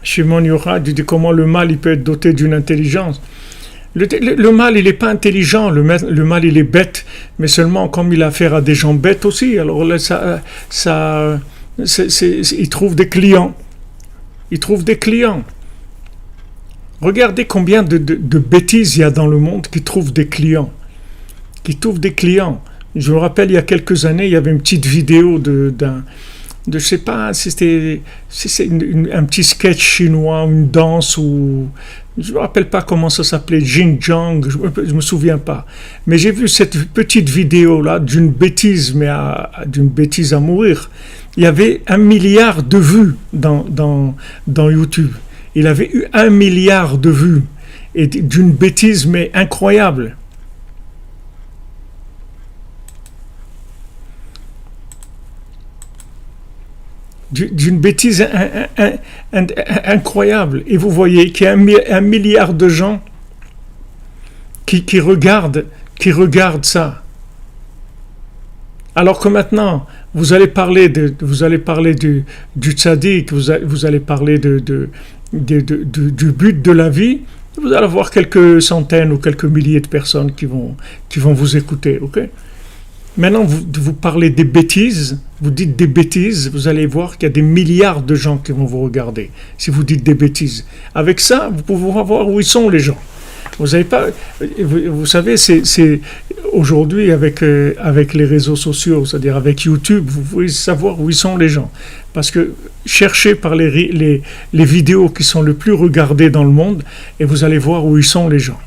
Shimon Yochai dit comment le mal il peut être doté d'une intelligence. Le mal il n'est pas intelligent, le mal il est bête, mais seulement comme il a affaire à des gens bêtes aussi, alors là, il trouve des clients. Il trouve des clients. Regardez combien de bêtises il y a dans le monde qui trouvent des clients. Je me rappelle, il y a quelques années, il y avait une petite vidéo je sais pas si c'est un petit sketch chinois, une danse ou je me rappelle pas comment ça s'appelait, Xinjiang, je me souviens pas. Mais j'ai vu cette petite vidéo là d'une bêtise, d'une bêtise à mourir. Il y avait 1 milliard de vues dans YouTube. Il avait eu 1 milliard de vues et d'une bêtise mais incroyable. D'une bêtise incroyable. Et vous voyez qu'il y a 1 milliard de gens qui regardent ça. Alors que maintenant, vous allez parler du tzaddik, vous allez parler du but de la vie, vous allez avoir quelques centaines ou quelques milliers de personnes qui vont vous écouter, ok? Maintenant, vous parlez des bêtises, vous dites des bêtises, vous allez voir qu'il y a des milliards de gens qui vont vous regarder si vous dites des bêtises. Avec ça, vous pouvez voir où ils sont les gens. Vous savez, c'est aujourd'hui avec les réseaux sociaux, c'est-à-dire avec YouTube, vous pouvez savoir où ils sont les gens. Parce que cherchez par les vidéos qui sont les plus regardées dans le monde et vous allez voir où ils sont les gens.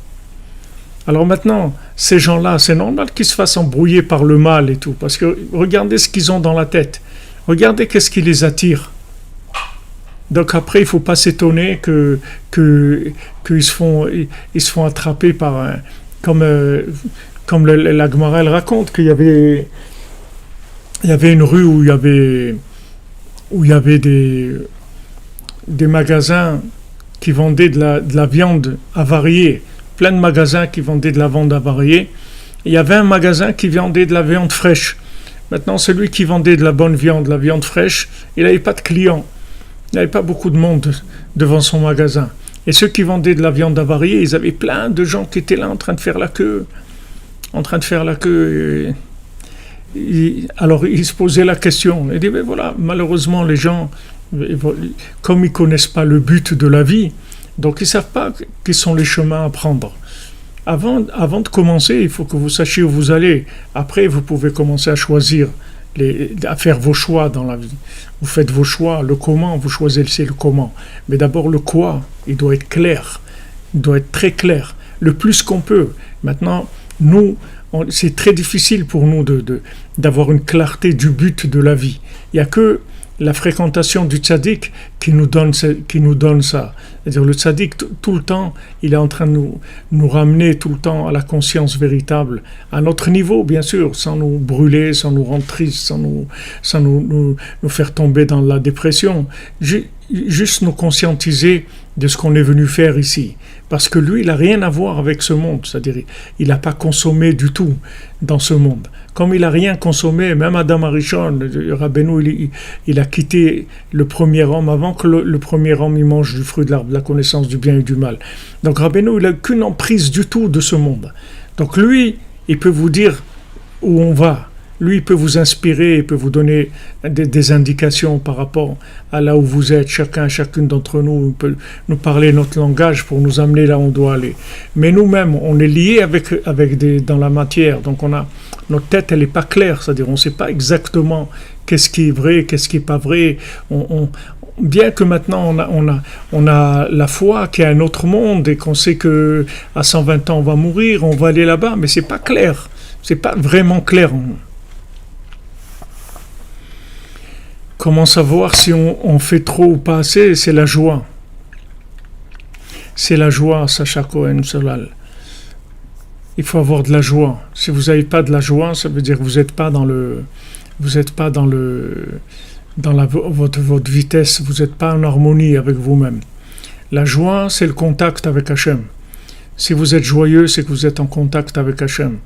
Alors maintenant, ces gens-là, c'est normal qu'ils se fassent embrouiller par le mal et tout, parce que regardez ce qu'ils ont dans la tête. Regardez qu'est-ce qui les attire. Donc après, il ne faut pas s'étonner qu'ils se font attraper par comme la Gemara elle raconte qu'il y avait une rue où il y avait des magasins qui vendaient de la viande avariée. Plein de magasins qui vendaient de la viande avariée. Il y avait un magasin qui vendait de la viande fraîche. Maintenant, celui qui vendait de la bonne viande, la viande fraîche, il n'avait pas de clients. Il n'y avait pas beaucoup de monde devant son magasin. Et ceux qui vendaient de la viande avariée, ils avaient plein de gens qui étaient là en train de faire la queue. Alors, ils se posaient la question. Ils disaient, mais voilà, malheureusement, les gens, comme ils ne connaissent pas le but de la vie, donc ils ne savent pas quels sont les chemins à prendre. Avant de commencer, il faut que vous sachiez où vous allez. Après, vous pouvez commencer à choisir, à faire vos choix dans la vie. Vous faites vos choix, le comment, vous choisissez le comment. Mais d'abord le quoi, il doit être clair. Il doit être très clair, le plus qu'on peut. Maintenant, c'est très difficile pour nous d'avoir une clarté du but de la vie. Il n'y a que la fréquentation du tzaddik qui nous donne ça. C'est-à-dire le tzaddik, tout le temps, il est en train de nous ramener tout le temps à la conscience véritable, à notre niveau, bien sûr, sans nous brûler, sans nous rendre tristes, sans nous faire tomber dans la dépression. juste nous conscientiser de ce qu'on est venu faire ici. Parce que lui, il n'a rien à voir avec ce monde. C'est-à-dire, il n'a pas consommé du tout dans ce monde. Comme il n'a rien consommé, même Adam Arishon, Rabbeinu, il a quitté le premier homme avant que le premier homme il mange du fruit de l'arbre de la connaissance du bien et du mal. Donc Rabbeinu, il n'a qu'une emprise du tout de ce monde. Donc lui, il peut vous dire où on va. Lui, il peut vous inspirer, il peut vous donner des indications par rapport à là où vous êtes. Chacune d'entre nous peut nous parler notre langage pour nous amener là où on doit aller. Mais nous-mêmes, on est liés dans la matière. Donc notre tête, elle n'est pas claire. C'est-à-dire, on ne sait pas exactement qu'est-ce qui est vrai, qu'est-ce qui n'est pas vrai. Bien que maintenant on a la foi qu'il y a un autre monde et qu'on sait que à 120 ans on va mourir, on va aller là-bas, mais c'est pas clair. C'est pas vraiment clair. Comment savoir si on fait trop ou pas assez? C'est la joie. C'est la joie, Sacha Cohen Solal. Il faut avoir de la joie. Si vous n'avez pas de la joie, ça veut dire que vous n'êtes pas dans votre vitesse, vous n'êtes pas en harmonie avec vous-même. La joie, c'est le contact avec Hachem. Si vous êtes joyeux, c'est que vous êtes en contact avec Hachem.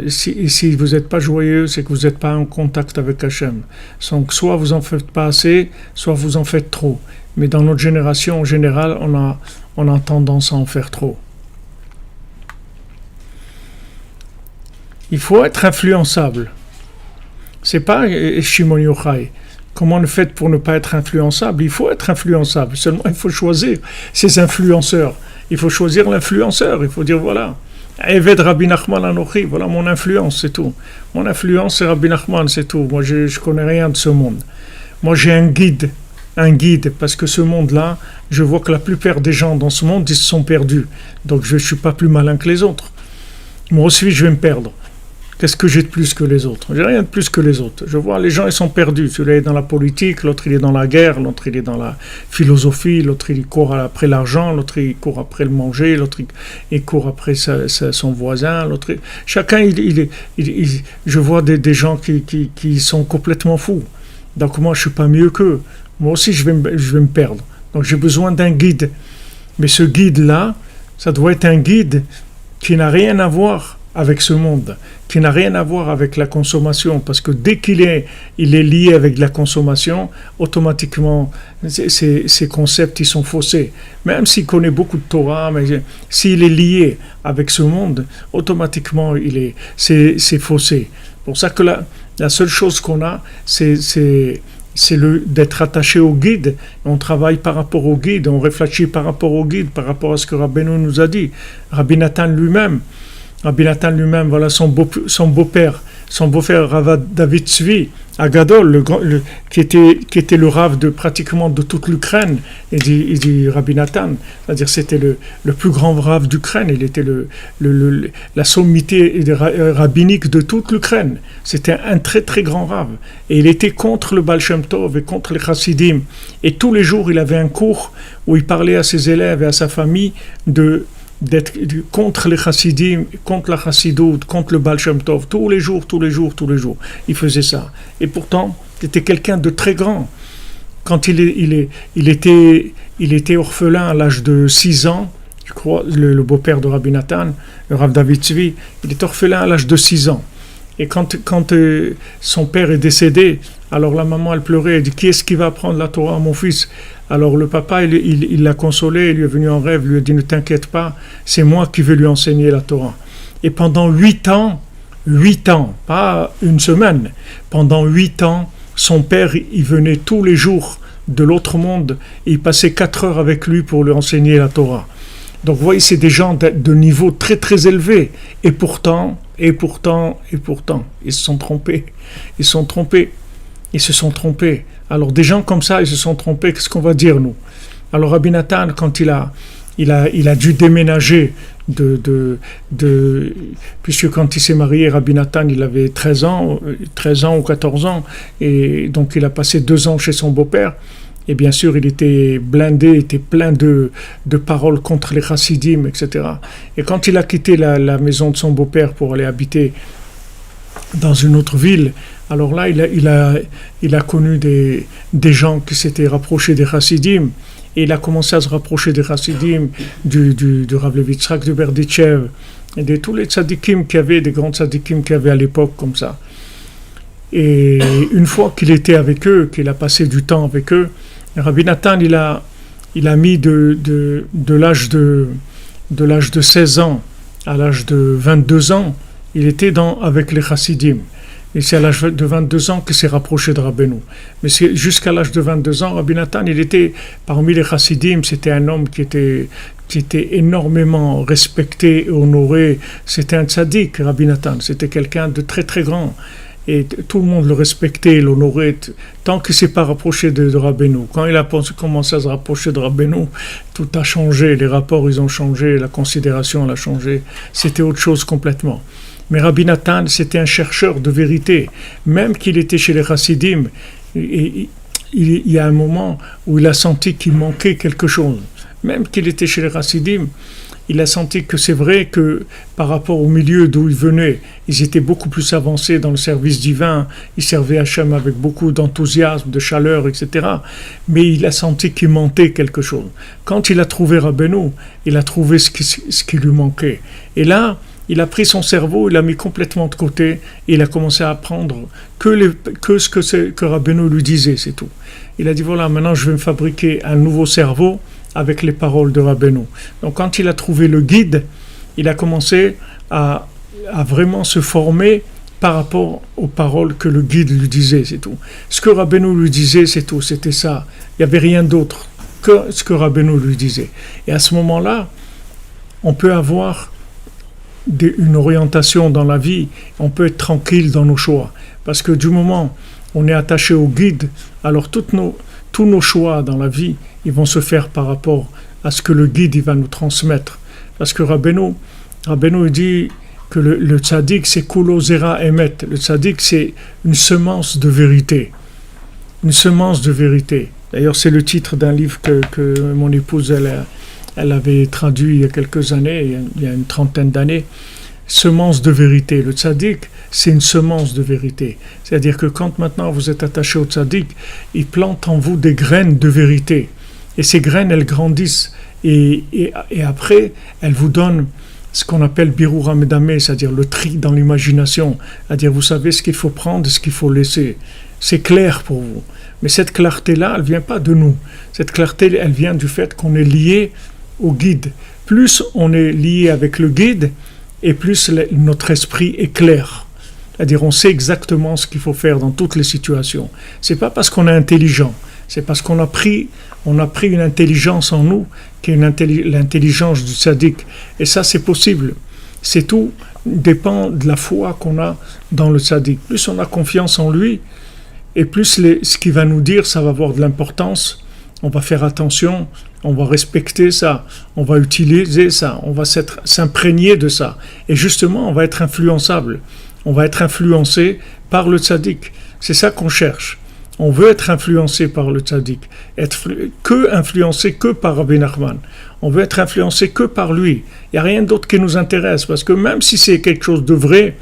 Si vous n'êtes pas joyeux, c'est que vous n'êtes pas en contact avec Hachem. Donc, soit vous en faites pas assez, soit vous en faites trop. Mais dans notre génération, en général, on a tendance à en faire trop. Il faut être influençable. C'est pas Shimon Yochai. Comment le fait pour ne pas être influençable? Il faut être influençable. Seulement, il faut choisir ses influenceurs. Il faut choisir l'influenceur. Il faut dire, voilà, Eved Rabbi Nachman Anochi, voilà mon influence, c'est tout. Mon influence, c'est Rabbi Nachman, c'est tout. Moi, je ne connais rien de ce monde. Moi, j'ai un guide, parce que ce monde-là, je vois que la plupart des gens dans ce monde, ils se sont perdus. Donc, je ne suis pas plus malin que les autres. Moi aussi, je vais me perdre. Qu'est-ce que j'ai de plus que les autres? J'ai rien de plus que les autres. Je vois, les gens, ils sont perdus. Celui-là est dans la politique, l'autre, il est dans la guerre, l'autre, il est dans la philosophie, l'autre, il court après l'argent, l'autre, il court après le manger, l'autre, il court après son voisin, l'autre... Chacun, je vois des gens qui sont complètement fous. Donc moi, je ne suis pas mieux qu'eux. Moi aussi, je vais me perdre. Donc j'ai besoin d'un guide. Mais ce guide-là, ça doit être un guide qui n'a rien à voir avec ce monde, qui n'a rien à voir avec la consommation, parce que dès qu'il est lié avec la consommation, automatiquement, ces concepts, ils sont faussés. Même s'il connaît beaucoup de Torah, mais s'il est lié avec ce monde, automatiquement, c'est faussé. Pour ça que la seule chose qu'on a, c'est d'être attaché au guide. On travaille par rapport au guide, on réfléchit par rapport au guide, par rapport à ce que Rabbeinu nous a dit. Rabbi Nathan lui-même, voilà son beau-père, Rav David Tzvi, Agadol, qui était le Rav de pratiquement de toute l'Ukraine, il dit Rabbi Nathan, c'est-à-dire c'était le plus grand Rav d'Ukraine, il était la sommité rabbinique de toute l'Ukraine, c'était un très très grand Rav, et il était contre le Baal Shem Tov et contre les Chassidim, et tous les jours il avait un cours où il parlait à ses élèves et à sa famille d'être contre les chassidim, contre la chassidoute, contre le Baal Shem Tov, tous les jours. Il faisait ça. Et pourtant, il était quelqu'un de très grand. Quand il était orphelin à l'âge de 6 ans, je crois, le beau-père de Rabbi Nathan, le Rav David Tzvi, il est orphelin à l'âge de 6 ans. Et quand son père est décédé, alors la maman, elle pleurait, elle dit, qui est-ce qui va apprendre la Torah à mon fils? Alors le papa, il l'a consolé, il lui est venu en rêve, lui a dit, ne t'inquiète pas, c'est moi qui vais lui enseigner la Torah. Et pendant 8 ans, pas une semaine, pendant 8 ans, son père, il venait tous les jours de l'autre monde, et il passait 4 heures avec lui pour lui enseigner la Torah. Donc vous voyez, c'est des gens de niveau très très élevé, et pourtant, ils se sont trompés. Alors des gens comme ça, ils se sont trompés, qu'est-ce qu'on va dire nous? Alors Rabbi Nathan, quand il a dû déménager puisque quand il s'est marié, Rabbi Nathan, il avait 13 ans ou 14 ans, et donc il a passé 2 ans chez son beau-père. Et bien sûr, il était blindé, il était plein de paroles contre les chassidim, etc. Et quand il a quitté la maison de son beau-père pour aller habiter dans une autre ville. Alors là, il a connu des gens qui s'étaient rapprochés des Chassidim, et il a commencé à se rapprocher des Chassidim, du Rav Levi Yitzhak de Berditchev, et de tous les tzadikim qu'il y avait, des grands tzadikim qu'il y avait à l'époque, comme ça. Et une fois qu'il était avec eux, qu'il a passé du temps avec eux, Rabbi Nathan, il a mis de l'âge de 16 ans à l'âge de 22 ans, il était avec les Chassidim. Et c'est à l'âge de 22 ans qu'il s'est rapproché de Rabbeinu. Mais c'est jusqu'à l'âge de 22 ans, Rabbi Nathan, il était parmi les Chassidim, c'était un homme qui était énormément respecté et honoré. C'était un tzaddik, Rabbi Nathan, c'était quelqu'un de très très grand. Et tout le monde le respectait, l'honorait, tant qu'il ne s'est pas rapproché de Rabbeinu. Quand il a commencé à se rapprocher de Rabbeinu, tout a changé, les rapports ils ont changé, la considération elle a changé, c'était autre chose complètement. Mais Rabbi Nathan, c'était un chercheur de vérité, même qu'il était chez les Chassidim, il y a un moment où il a senti qu'il manquait quelque chose. Même qu'il était chez les Chassidim, il a senti que c'est vrai que par rapport au milieu d'où ils venaient, ils étaient beaucoup plus avancés dans le service divin, ils servaient Hachem avec beaucoup d'enthousiasme, de chaleur, etc. Mais il a senti qu'il manquait quelque chose. Quand il a trouvé Rabbeinu, il a trouvé ce qui lui manquait. Et là, il a pris son cerveau, il l'a mis complètement de côté, et il a commencé à apprendre que ce que Rabbeinu lui disait, c'est tout. Il a dit, voilà, maintenant je vais me fabriquer un nouveau cerveau, avec les paroles de Rabbeinu. Donc quand il a trouvé le guide, il a commencé à vraiment se former par rapport aux paroles que le guide lui disait, c'est tout. Ce que Rabbeinu lui disait, c'est tout, c'était ça. Il n'y avait rien d'autre que ce que Rabbeinu lui disait. Et à ce moment-là, on peut avoir une orientation dans la vie, on peut être tranquille dans nos choix. Parce que du moment où on est attaché au guide, alors tous nos choix dans la vie, ils vont se faire par rapport à ce que le guide il va nous transmettre. Parce que Rabbeinu dit que le tzaddik c'est kulo zera emet. Le tzaddik c'est une semence de vérité. Une semence de vérité. D'ailleurs c'est le titre d'un livre que mon épouse elle avait traduit il y a quelques années, il y a une trentaine d'années. Semence de vérité. Le tzaddik, c'est une semence de vérité. C'est-à-dire que quand maintenant vous êtes attaché au tzaddik, il plante en vous des graines de vérité. Et ces graines, elles grandissent. Et après, elles vous donnent ce qu'on appelle birura medame, c'est-à-dire le tri dans l'imagination. C'est-à-dire, vous savez ce qu'il faut prendre et ce qu'il faut laisser. C'est clair pour vous. Mais cette clarté-là, elle ne vient pas de nous. Cette clarté, elle vient du fait qu'on est lié au guide. Plus on est lié avec le guide, et plus notre esprit est clair. C'est-à-dire on sait exactement ce qu'il faut faire dans toutes les situations. C'est pas parce qu'on est intelligent, c'est parce qu'on a pris une intelligence en nous, qui est l'intelligence du tzaddik. Et ça c'est possible. C'est tout dépend de la foi qu'on a dans le tzaddik. Plus on a confiance en lui, et plus ce qu'il va nous dire, ça va avoir de l'importance. On va faire attention, on va respecter ça, on va utiliser ça, on va s'imprégner de ça. Et justement, on va être influençable. On va être influencé par le tzaddik. C'est ça qu'on cherche. On veut être influencé par le tzaddik. Influencé que par Rabbi Nachman. On veut être influencé que par lui. Il n'y a rien d'autre qui nous intéresse. Parce que même si c'est quelque chose de vrai,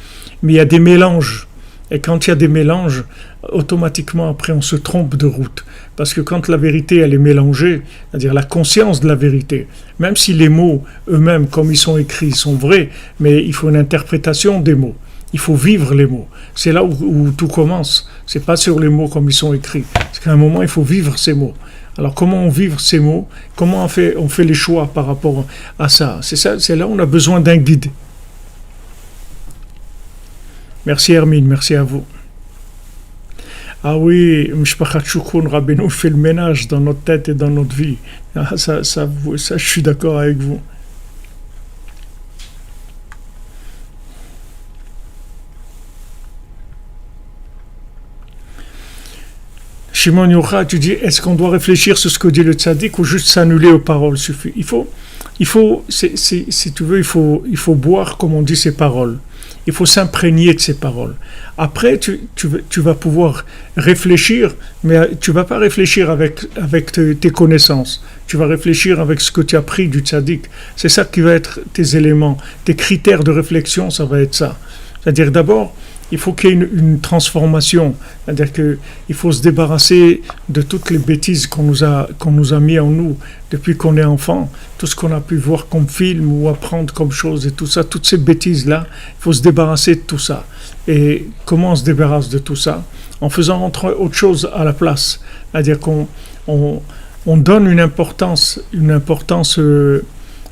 mais il y a des mélanges. Et quand il y a des mélanges, automatiquement après on se trompe de route. Parce que quand la vérité elle est mélangée, c'est-à-dire la conscience de la vérité, même si les mots eux-mêmes comme ils sont écrits sont vrais, mais il faut une interprétation des mots. Il faut vivre les mots. C'est là où tout commence. C'est pas sur les mots comme ils sont écrits. Parce qu'à un moment il faut vivre ces mots. Alors comment on vit ces mots? Comment on fait les choix par rapport à ça? C'est là où on a besoin d'un guide. Merci Hermine, merci à vous. Ah oui, Mishpachat Shukron, Rabbeinu fait le ménage dans notre tête et dans notre vie. Ah, ça, je suis d'accord avec vous. Shimon Yocha, tu dis, est-ce qu'on doit réfléchir sur ce que dit le tzaddik ou juste s'annuler aux paroles suffit? Il faut, si tu veux, il faut boire comme on dit ces paroles. Il faut s'imprégner de ces paroles. Après, tu vas pouvoir réfléchir, mais tu ne vas pas réfléchir avec tes connaissances. Tu vas réfléchir avec ce que tu as pris du tzaddik. C'est ça qui va être tes éléments, tes critères de réflexion, ça va être ça. C'est-à-dire d'abord, il faut qu'il y ait une transformation. C'est-à-dire qu'il faut se débarrasser de toutes les bêtises qu'on nous a mis en nous depuis qu'on est enfant, tout ce qu'on a pu voir comme film ou apprendre comme chose et tout ça, toutes ces bêtises-là, il faut se débarrasser de tout ça. Et comment on se débarrasse de tout ça? En faisant rentrer autre chose à la place. C'est-à-dire qu'on donne une importance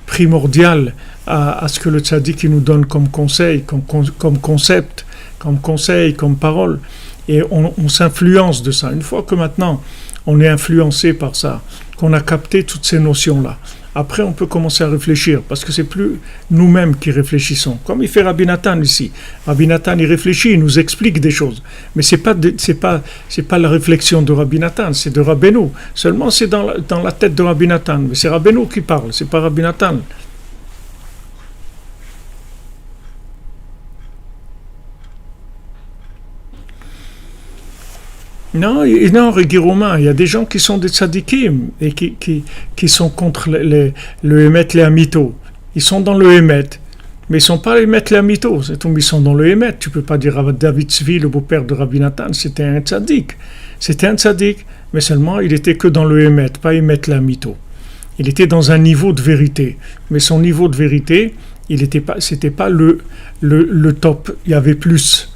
primordiale à ce que le tzaddik nous donne comme conseil, comme concept, comme conseil, comme parole, et on s'influence de ça. Une fois que maintenant on est influencé par ça, qu'on a capté toutes ces notions-là, après on peut commencer à réfléchir, parce que c'est plus nous-mêmes qui réfléchissons. Comme il fait Rabbi Nathan ici. Rabbi Nathan, il réfléchit, il nous explique des choses. Mais c'est pas la réflexion de Rabbi Nathan, c'est de Rabbeinu. Seulement c'est dans la tête de Rabbi Nathan. Mais c'est Rabbeinu qui parle, c'est pas Rabbi Nathan. Non, Guy Romain, il y a des gens qui sont des tzadikim et qui sont contre le Emet les Amito. Ils sont dans le Emet, mais ils ne sont pas les Emet les Amito. Ils sont dans le Emet. Tu ne peux pas dire à David Tzvi, le beau-père de Rabbi Nathan, c'était un tzadik. C'était un tzadik, mais seulement il était que dans le Emet, pas Emet les Amito. Il était dans un niveau de vérité, mais son niveau de vérité, c'était pas le top. Il y avait plus.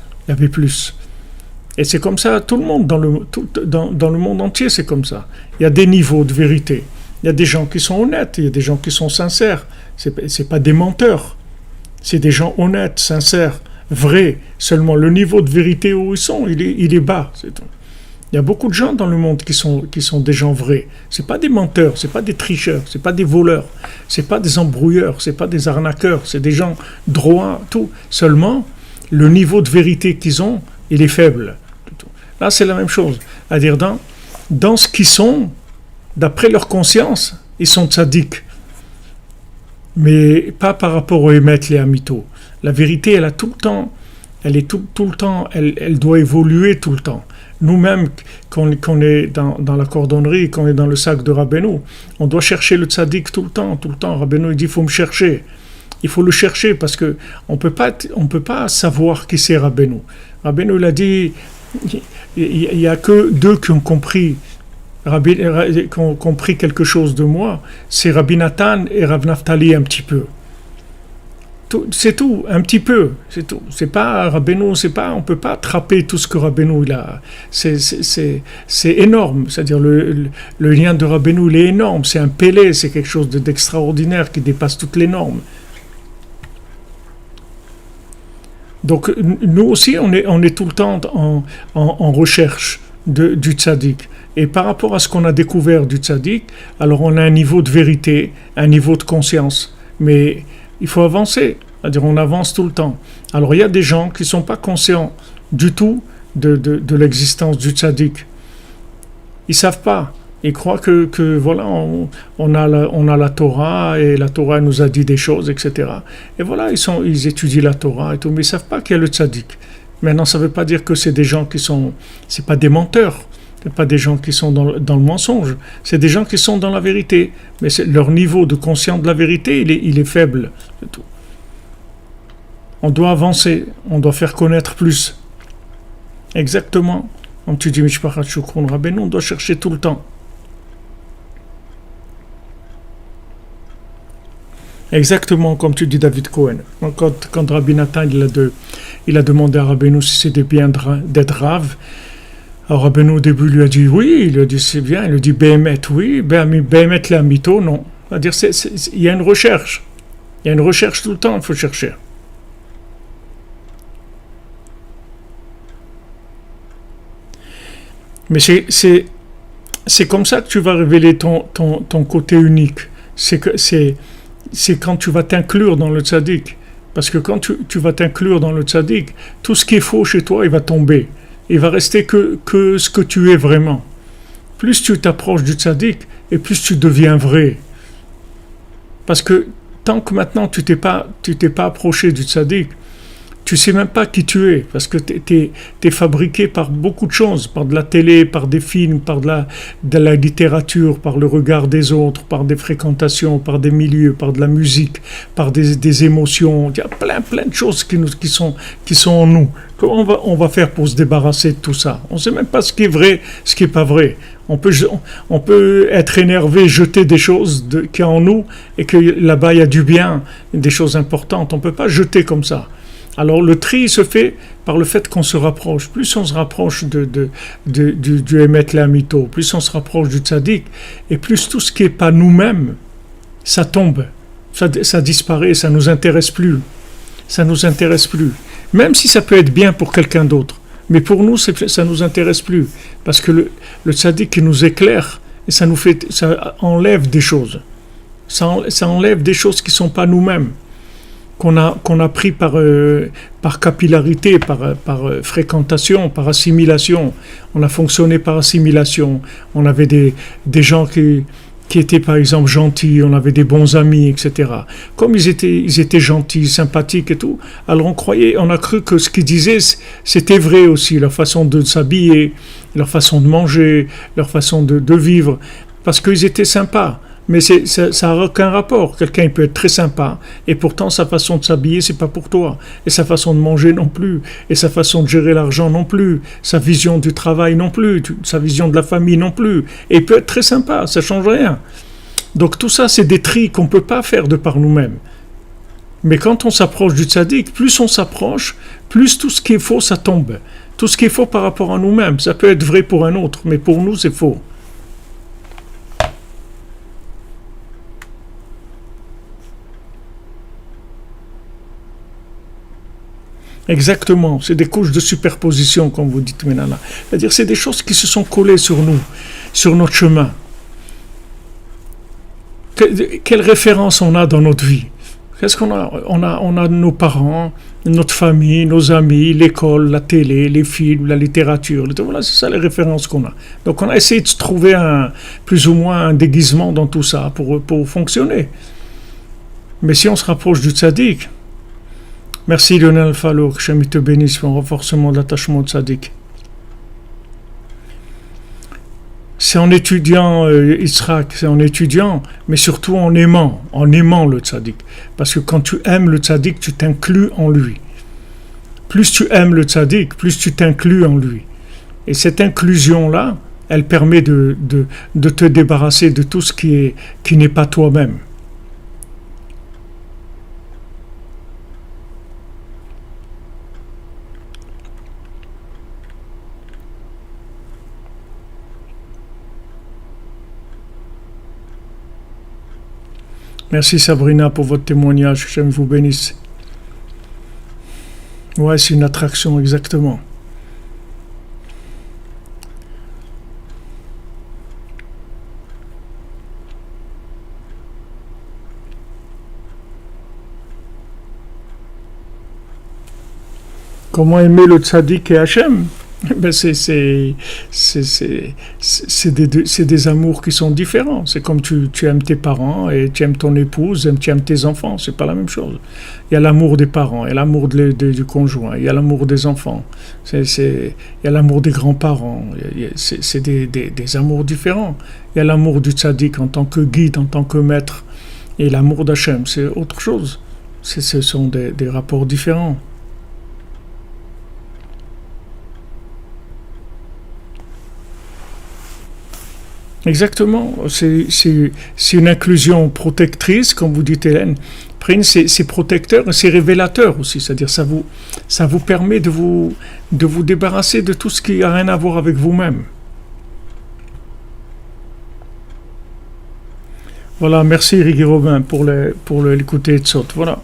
Et c'est comme ça, tout le monde, dans le monde entier, c'est comme ça. Il y a des niveaux de vérité. Il y a des gens qui sont honnêtes, il y a des gens qui sont sincères. C'est pas des menteurs. C'est des gens honnêtes, sincères, vrais. Seulement, le niveau de vérité où ils sont, il est bas. C'est tout. Il y a beaucoup de gens dans le monde qui sont des gens vrais. C'est pas des menteurs, c'est pas des tricheurs, c'est pas des voleurs, c'est pas des embrouilleurs, c'est pas des arnaqueurs, c'est des gens droits, tout. Seulement, le niveau de vérité qu'ils ont, il est faible. Là, c'est la même chose. C'est-à-dire, dans ce qu'ils sont, d'après leur conscience, ils sont tzaddik. Mais pas par rapport au Emet, les Amito. La vérité, elle a tout le temps, elle est tout le temps, elle doit évoluer tout le temps. Nous-mêmes, quand on est dans la cordonnerie, quand on est dans le sac de Rabbeinu, on doit chercher le tzaddik tout le temps. Rabbeinu, il dit, il faut me chercher. Il faut le chercher parce que on peut pas savoir qui c'est Rabbeinu. Rabbeinu l'a dit, il y a que deux qui ont compris quelque chose de moi, c'est Rabbi Nathan et Rav Naftali un petit peu. C'est tout, un petit peu, c'est tout. C'est pas Rabbeinu, on peut pas attraper tout ce que Rabbeinu il a. C'est énorme, c'est-à-dire le lien de Rabbeinu il est énorme, c'est un pélé, c'est quelque chose d'extraordinaire qui dépasse toutes les normes. Donc nous aussi, on est tout le temps en recherche du tzaddik. Et par rapport à ce qu'on a découvert du tzaddik, alors on a un niveau de vérité, un niveau de conscience. Mais il faut avancer, c'est-à-dire on avance tout le temps. Alors il y a des gens qui ne sont pas conscients du tout de l'existence du tzaddik. Ils ne savent pas. Ils croient que voilà, on a la Torah et la Torah nous a dit des choses, etc. Et voilà, ils étudient la Torah et tout, mais ils ne savent pas qu'il y a le tzaddik. Maintenant, ça ne veut pas dire que c'est des gens c'est pas des menteurs, c'est pas des gens qui sont dans le mensonge, c'est des gens qui sont dans la vérité. Mais leur niveau de conscience de la vérité, il est faible, c'est tout. On doit avancer, on doit faire connaître plus. Exactement. Comme tu dis, Mishpachat Shukron Rabbeinu, on doit chercher tout le temps. Exactement comme tu dis David Cohen. Quand Rabbi Nathan il a demandé à Rabbeinu si c'était bien d'être rave, alors Rabbeinu au début lui a dit oui, il lui a dit c'est bien, il lui a dit Béhémet oui, Béhémet la mytho non. C'est-à-dire il y a une recherche. Il y a une recherche tout le temps, il faut chercher. Mais c'est comme ça que tu vas révéler ton côté unique. C'est quand tu vas t'inclure dans le tzaddik. Parce que quand tu vas t'inclure dans le tzaddik, tout ce qui est faux chez toi, il va tomber. Il va rester que ce que tu es vraiment. Plus tu t'approches du tzaddik, et plus tu deviens vrai. Parce que tant que maintenant tu t'es pas approché du tzaddik, tu sais même pas qui tu es, parce que t'es fabriqué par beaucoup de choses, par de la télé, par des films, par de la littérature, par le regard des autres, par des fréquentations, par des milieux, par de la musique, par des émotions. Il y a plein de choses qui sont en nous. Comment on va faire pour se débarrasser de tout ça? On sait même pas ce qui est vrai, ce qui est pas vrai. On peut être énervé, jeter des choses qu'il y a en nous, et que là-bas il y a du bien, des choses importantes. On peut pas jeter comme ça. Alors le tri se fait par le fait qu'on se rapproche. Plus on se rapproche du Emet Le'amito, plus on se rapproche du Tzaddik, et plus tout ce qui n'est pas nous-mêmes, ça tombe, ça disparaît, ça ne nous intéresse plus. Ça nous intéresse plus. Même si ça peut être bien pour quelqu'un d'autre. Mais pour nous, ça ne nous intéresse plus. Parce que le Tzaddik nous éclaire, et ça enlève des choses. Ça enlève des choses qui ne sont pas nous-mêmes. Qu'on a pris par capillarité, par fréquentation, par assimilation. On a fonctionné par assimilation. On avait des gens qui étaient par exemple gentils, on avait des bons amis, etc. Comme ils étaient gentils, sympathiques et tout, alors on a cru que ce qu'ils disaient, c'était vrai aussi, leur façon de s'habiller, leur façon de manger, leur façon de vivre, parce qu'ils étaient sympas. Mais ça n'a aucun rapport. Quelqu'un il peut être très sympa et pourtant sa façon de s'habiller c'est pas pour toi, et sa façon de manger non plus, et sa façon de gérer l'argent non plus, sa vision du travail non plus, sa vision de la famille non plus. Et il peut être très sympa, ça change rien. Donc tout ça c'est des tris qu'on peut pas faire de par nous-mêmes. Mais quand on s'approche du tzaddik, plus on s'approche, plus tout ce qui est faux ça tombe. Tout ce qui est faux par rapport à nous-mêmes, ça peut être vrai pour un autre, mais pour nous c'est faux. Exactement, c'est des couches de superposition, comme vous dites maintenant. C'est-à-dire, c'est des choses qui se sont collées sur nous, sur notre chemin. Quelle référence on a dans notre vie? Qu'est-ce qu'on a? On a nos parents, notre famille, nos amis, l'école, la télé, les films, la littérature. Voilà, c'est ça les références qu'on a. Donc on a essayé de trouver plus ou moins un déguisement dans tout ça pour fonctionner. Mais si on se rapproche du tzaddik, merci Lionel Fallo, que Hachem te bénisse pour un renforcement de l'attachement au tzaddik. C'est en étudiant Yitzhak, c'est en étudiant, mais surtout en aimant le tzaddik. Parce que quand tu aimes le tzaddik, tu t'inclus en lui. Plus tu aimes le tzaddik, plus tu t'inclus en lui. Et cette inclusion-là, elle permet de te débarrasser de tout ce qui n'est pas toi-même. Merci Sabrina pour votre témoignage, que Hachem vous bénisse. Ouais, c'est une attraction, exactement. Comment aimer le tzaddik et Hachem? Ben c'est des amours qui sont différents. C'est comme tu aimes tes parents et tu aimes ton épouse, tu aimes tes enfants. C'est pas la même chose. Il y a l'amour des parents, il y a l'amour du conjoint, il y a l'amour des enfants, il y a l'amour des grands-parents. C'est des amours différents. Il y a l'amour du tzaddik en tant que guide, en tant que maître. Et l'amour d'Hachem, c'est autre chose. Ce sont des rapports différents. Exactement, c'est une inclusion protectrice, comme vous dites Hélène. Après, c'est protecteur, c'est révélateur aussi, c'est-à-dire ça vous permet de vous débarrasser de tout ce qui n'a rien à voir avec vous-même. Voilà, merci Rigui Robin pour l'écouter Tzot. Voilà.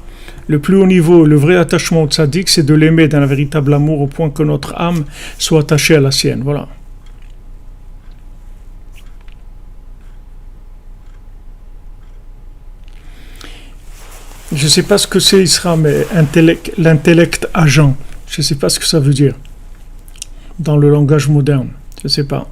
Le plus haut niveau, le vrai attachement au tzaddik, c'est de l'aimer d'un véritable amour au point que notre âme soit attachée à la sienne. Voilà. Je ne sais pas ce que c'est Isra, mais l'intellect agent. Je ne sais pas ce que ça veut dire dans le langage moderne. Je ne sais pas.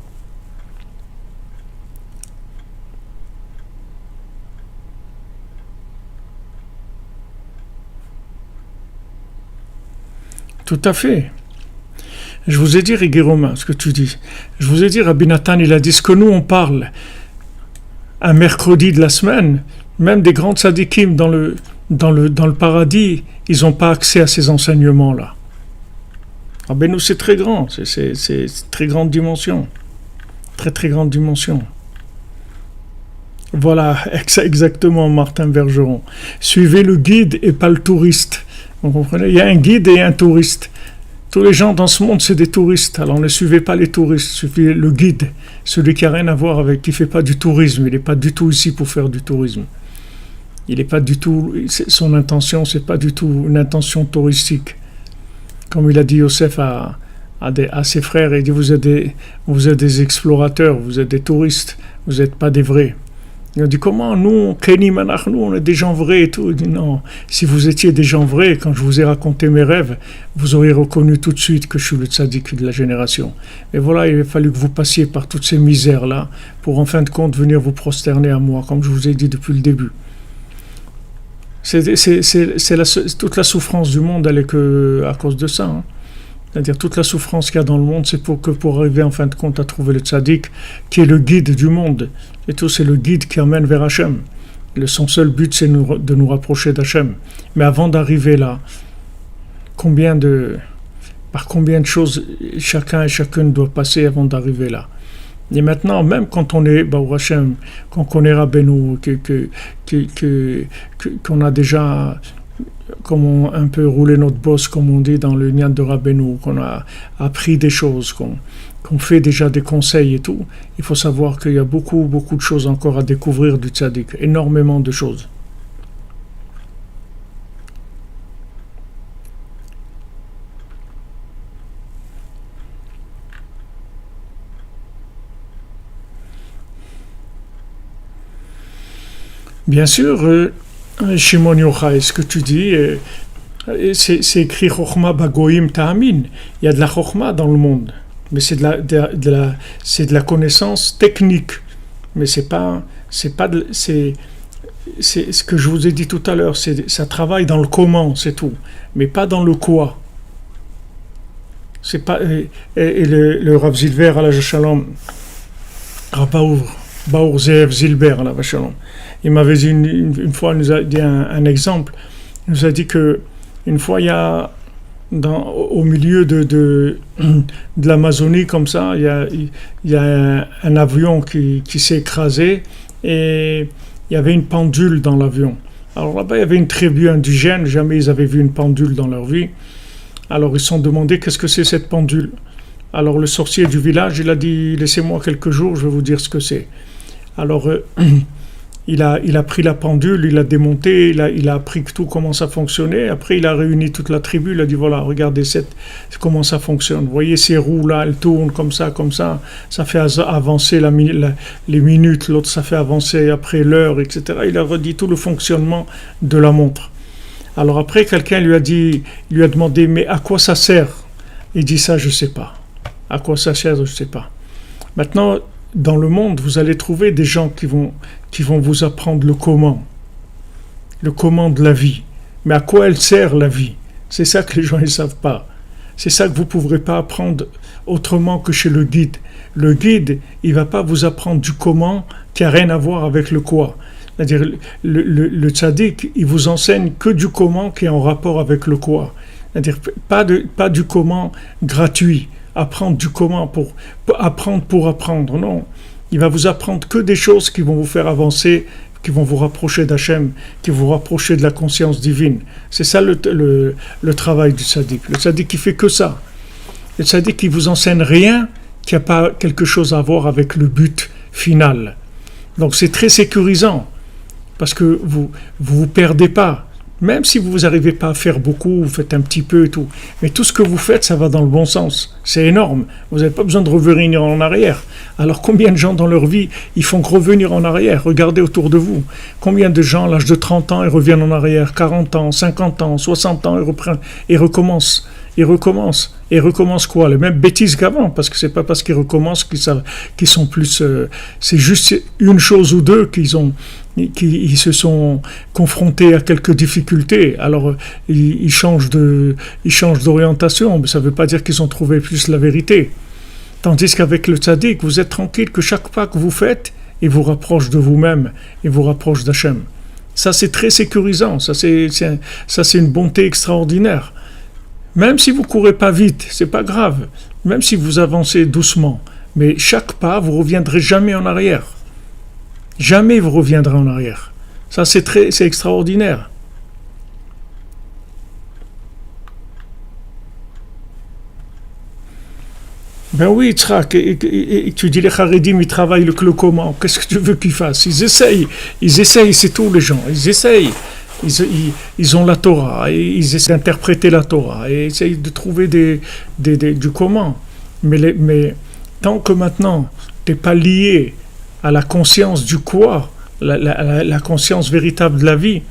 Tout à fait. Je vous ai dit, Régé Romain, ce que tu dis. Je vous ai dit, Rabbi Nathan, il a dit ce que nous on parle un mercredi de la semaine, même des grands tzadikim dans le paradis, ils n'ont pas accès à ces enseignements-là. Ah ben nous, c'est très grand, c'est très grande dimension. Très très grande dimension. Voilà, exactement, Martin Bergeron. Suivez le guide et pas le touriste. Vous comprenez? Il y a un guide et un touriste. Tous les gens dans ce monde, c'est des touristes. Alors ne suivez pas les touristes, suivez le guide. Celui qui n'a rien à voir avec, qui ne fait pas du tourisme. Il n'est pas du tout ici pour faire du tourisme. Il n'est pas du tout, son intention, c'est pas du tout une intention touristique. Comme il a dit Yosef à ses frères, il dit vous êtes des explorateurs, vous êtes des touristes, vous n'êtes pas des vrais. Il a dit comment nous, Kenny Manach, nous on est des gens vrais et tout. Il dit non, si vous étiez des gens vrais, quand je vous ai raconté mes rêves, vous auriez reconnu tout de suite que je suis le tzaddik de la génération. Et voilà, il a fallu que vous passiez par toutes ces misères-là pour en fin de compte venir vous prosterner à moi, comme je vous ai dit depuis le début. Toute la souffrance du monde, elle est que à cause de ça. Hein. C'est-à-dire toute la souffrance qu'il y a dans le monde, c'est pour arriver en fin de compte à trouver le tzaddik, qui est le guide du monde. Et tout, c'est le guide qui amène vers Hachem. Son seul but, c'est de nous rapprocher d'Hachem. Mais avant d'arriver là, par combien de choses chacun et chacune doit passer avant d'arriver là. Et maintenant, même quand on est Baruch Hashem, quand on connaît Rabbeinu, qu'on a déjà un peu roulé notre bosse, comme on dit dans le Nyan de Rabbeinu, qu'on a appris des choses, qu'on fait déjà des conseils et tout, il faut savoir qu'il y a beaucoup, beaucoup de choses encore à découvrir du tzaddik, énormément de choses. Bien sûr, Shimon Yochai, ce que tu dis, c'est écrit Chochma Bagoyim Ta'amin. Il y a de la Chochma dans le monde, mais c'est de la connaissance technique. Mais c'est ce que je vous ai dit tout à l'heure, ça travaille dans le comment, c'est tout, mais pas dans le quoi. C'est pas, et le Rav Zilber à la Shalom, Rav Baour Zeev Zilber à la Shalom, il m'avait dit une fois, il nous a dit un exemple. Il nous a dit que une fois, il y a au milieu de l'Amazonie comme ça, il y a un avion qui s'est écrasé et il y avait une pendule dans l'avion. Alors là-bas, il y avait une tribu indigène, jamais ils avaient vu une pendule dans leur vie. Alors ils se sont demandé qu'est-ce que c'est cette pendule. Alors le sorcier du village, il a dit laissez-moi quelques jours, je vais vous dire ce que c'est. Alors il a pris la pendule, il a démonté, il a appris tout comment ça fonctionnait. Après, il a réuni toute la tribu, il a dit voilà, regardez comment ça fonctionne. Vous voyez ces roues-là, elles tournent comme ça, ça fait avancer les minutes, l'autre ça fait avancer après l'heure, etc. Il a redit tout le fonctionnement de la montre. Alors après, quelqu'un lui a demandé mais à quoi ça sert? Il dit ça, je ne sais pas. À quoi ça sert, je ne sais pas. Maintenant, dans le monde, vous allez trouver des gens qui vont vous apprendre le comment de la vie. Mais à quoi elle sert la vie? C'est ça que les gens ne savent pas. C'est ça que vous ne pourrez pas apprendre autrement que chez le guide. Le guide, il ne va pas vous apprendre du comment qui n'a rien à voir avec le quoi. C'est-à-dire, le tzaddik, il vous enseigne que du comment qui est en rapport avec le quoi. C'est-à-dire, pas du comment gratuit. Apprendre du comment pour apprendre, non. Il va vous apprendre que des choses qui vont vous faire avancer, qui vont vous rapprocher d'Hachem, qui vont vous rapprocher de la conscience divine. C'est ça le travail du tzaddik. Le tzaddik, il fait que ça. Le tzaddik, il vous enseigne rien qui n'a pas quelque chose à voir avec le but final. Donc c'est très sécurisant, parce que vous perdez pas. Même si vous n'arrivez pas à faire beaucoup, vous faites un petit peu et tout. Mais tout ce que vous faites, ça va dans le bon sens. C'est énorme. Vous n'avez pas besoin de revenir en arrière. Alors combien de gens dans leur vie, ils font que revenir en arrière? Regardez autour de vous. Combien de gens, à l'âge de 30 ans, ils reviennent en arrière, 40 ans, 50 ans, 60 ans, ils reprennent, ils recommencent. Et ils recommencent quoi? Les mêmes bêtises qu'avant, parce que c'est pas parce qu'ils recommencent qu'ils sont plus. C'est juste une chose ou deux qu'ils se sont confrontés à quelques difficultés. Alors ils changent d'orientation, mais ça ne veut pas dire qu'ils ont trouvé plus la vérité. Tandis qu'avec le tzaddik, vous êtes tranquille que chaque pas que vous faites, il vous rapproche de vous-même, il vous rapproche d'Hachem. Ça, c'est très sécurisant, ça, c'est une bonté extraordinaire. Même si vous ne courez pas vite, c'est pas grave. Même si vous avancez doucement, mais chaque pas, vous ne reviendrez jamais en arrière. Jamais vous reviendrez en arrière. Ça, c'est extraordinaire. Ben oui, Tzrak, et tu dis les Haredim, ils travaillent le comment? Qu'est-ce que tu veux qu'ils fassent? Ils essayent, c'est tout les gens, ils essayent. Ils ont la Torah, et ils essaient d'interpréter la Torah, et essayent de trouver du comment. Mais tant que maintenant, tu n'es pas lié à la conscience du quoi, la conscience véritable de la vie,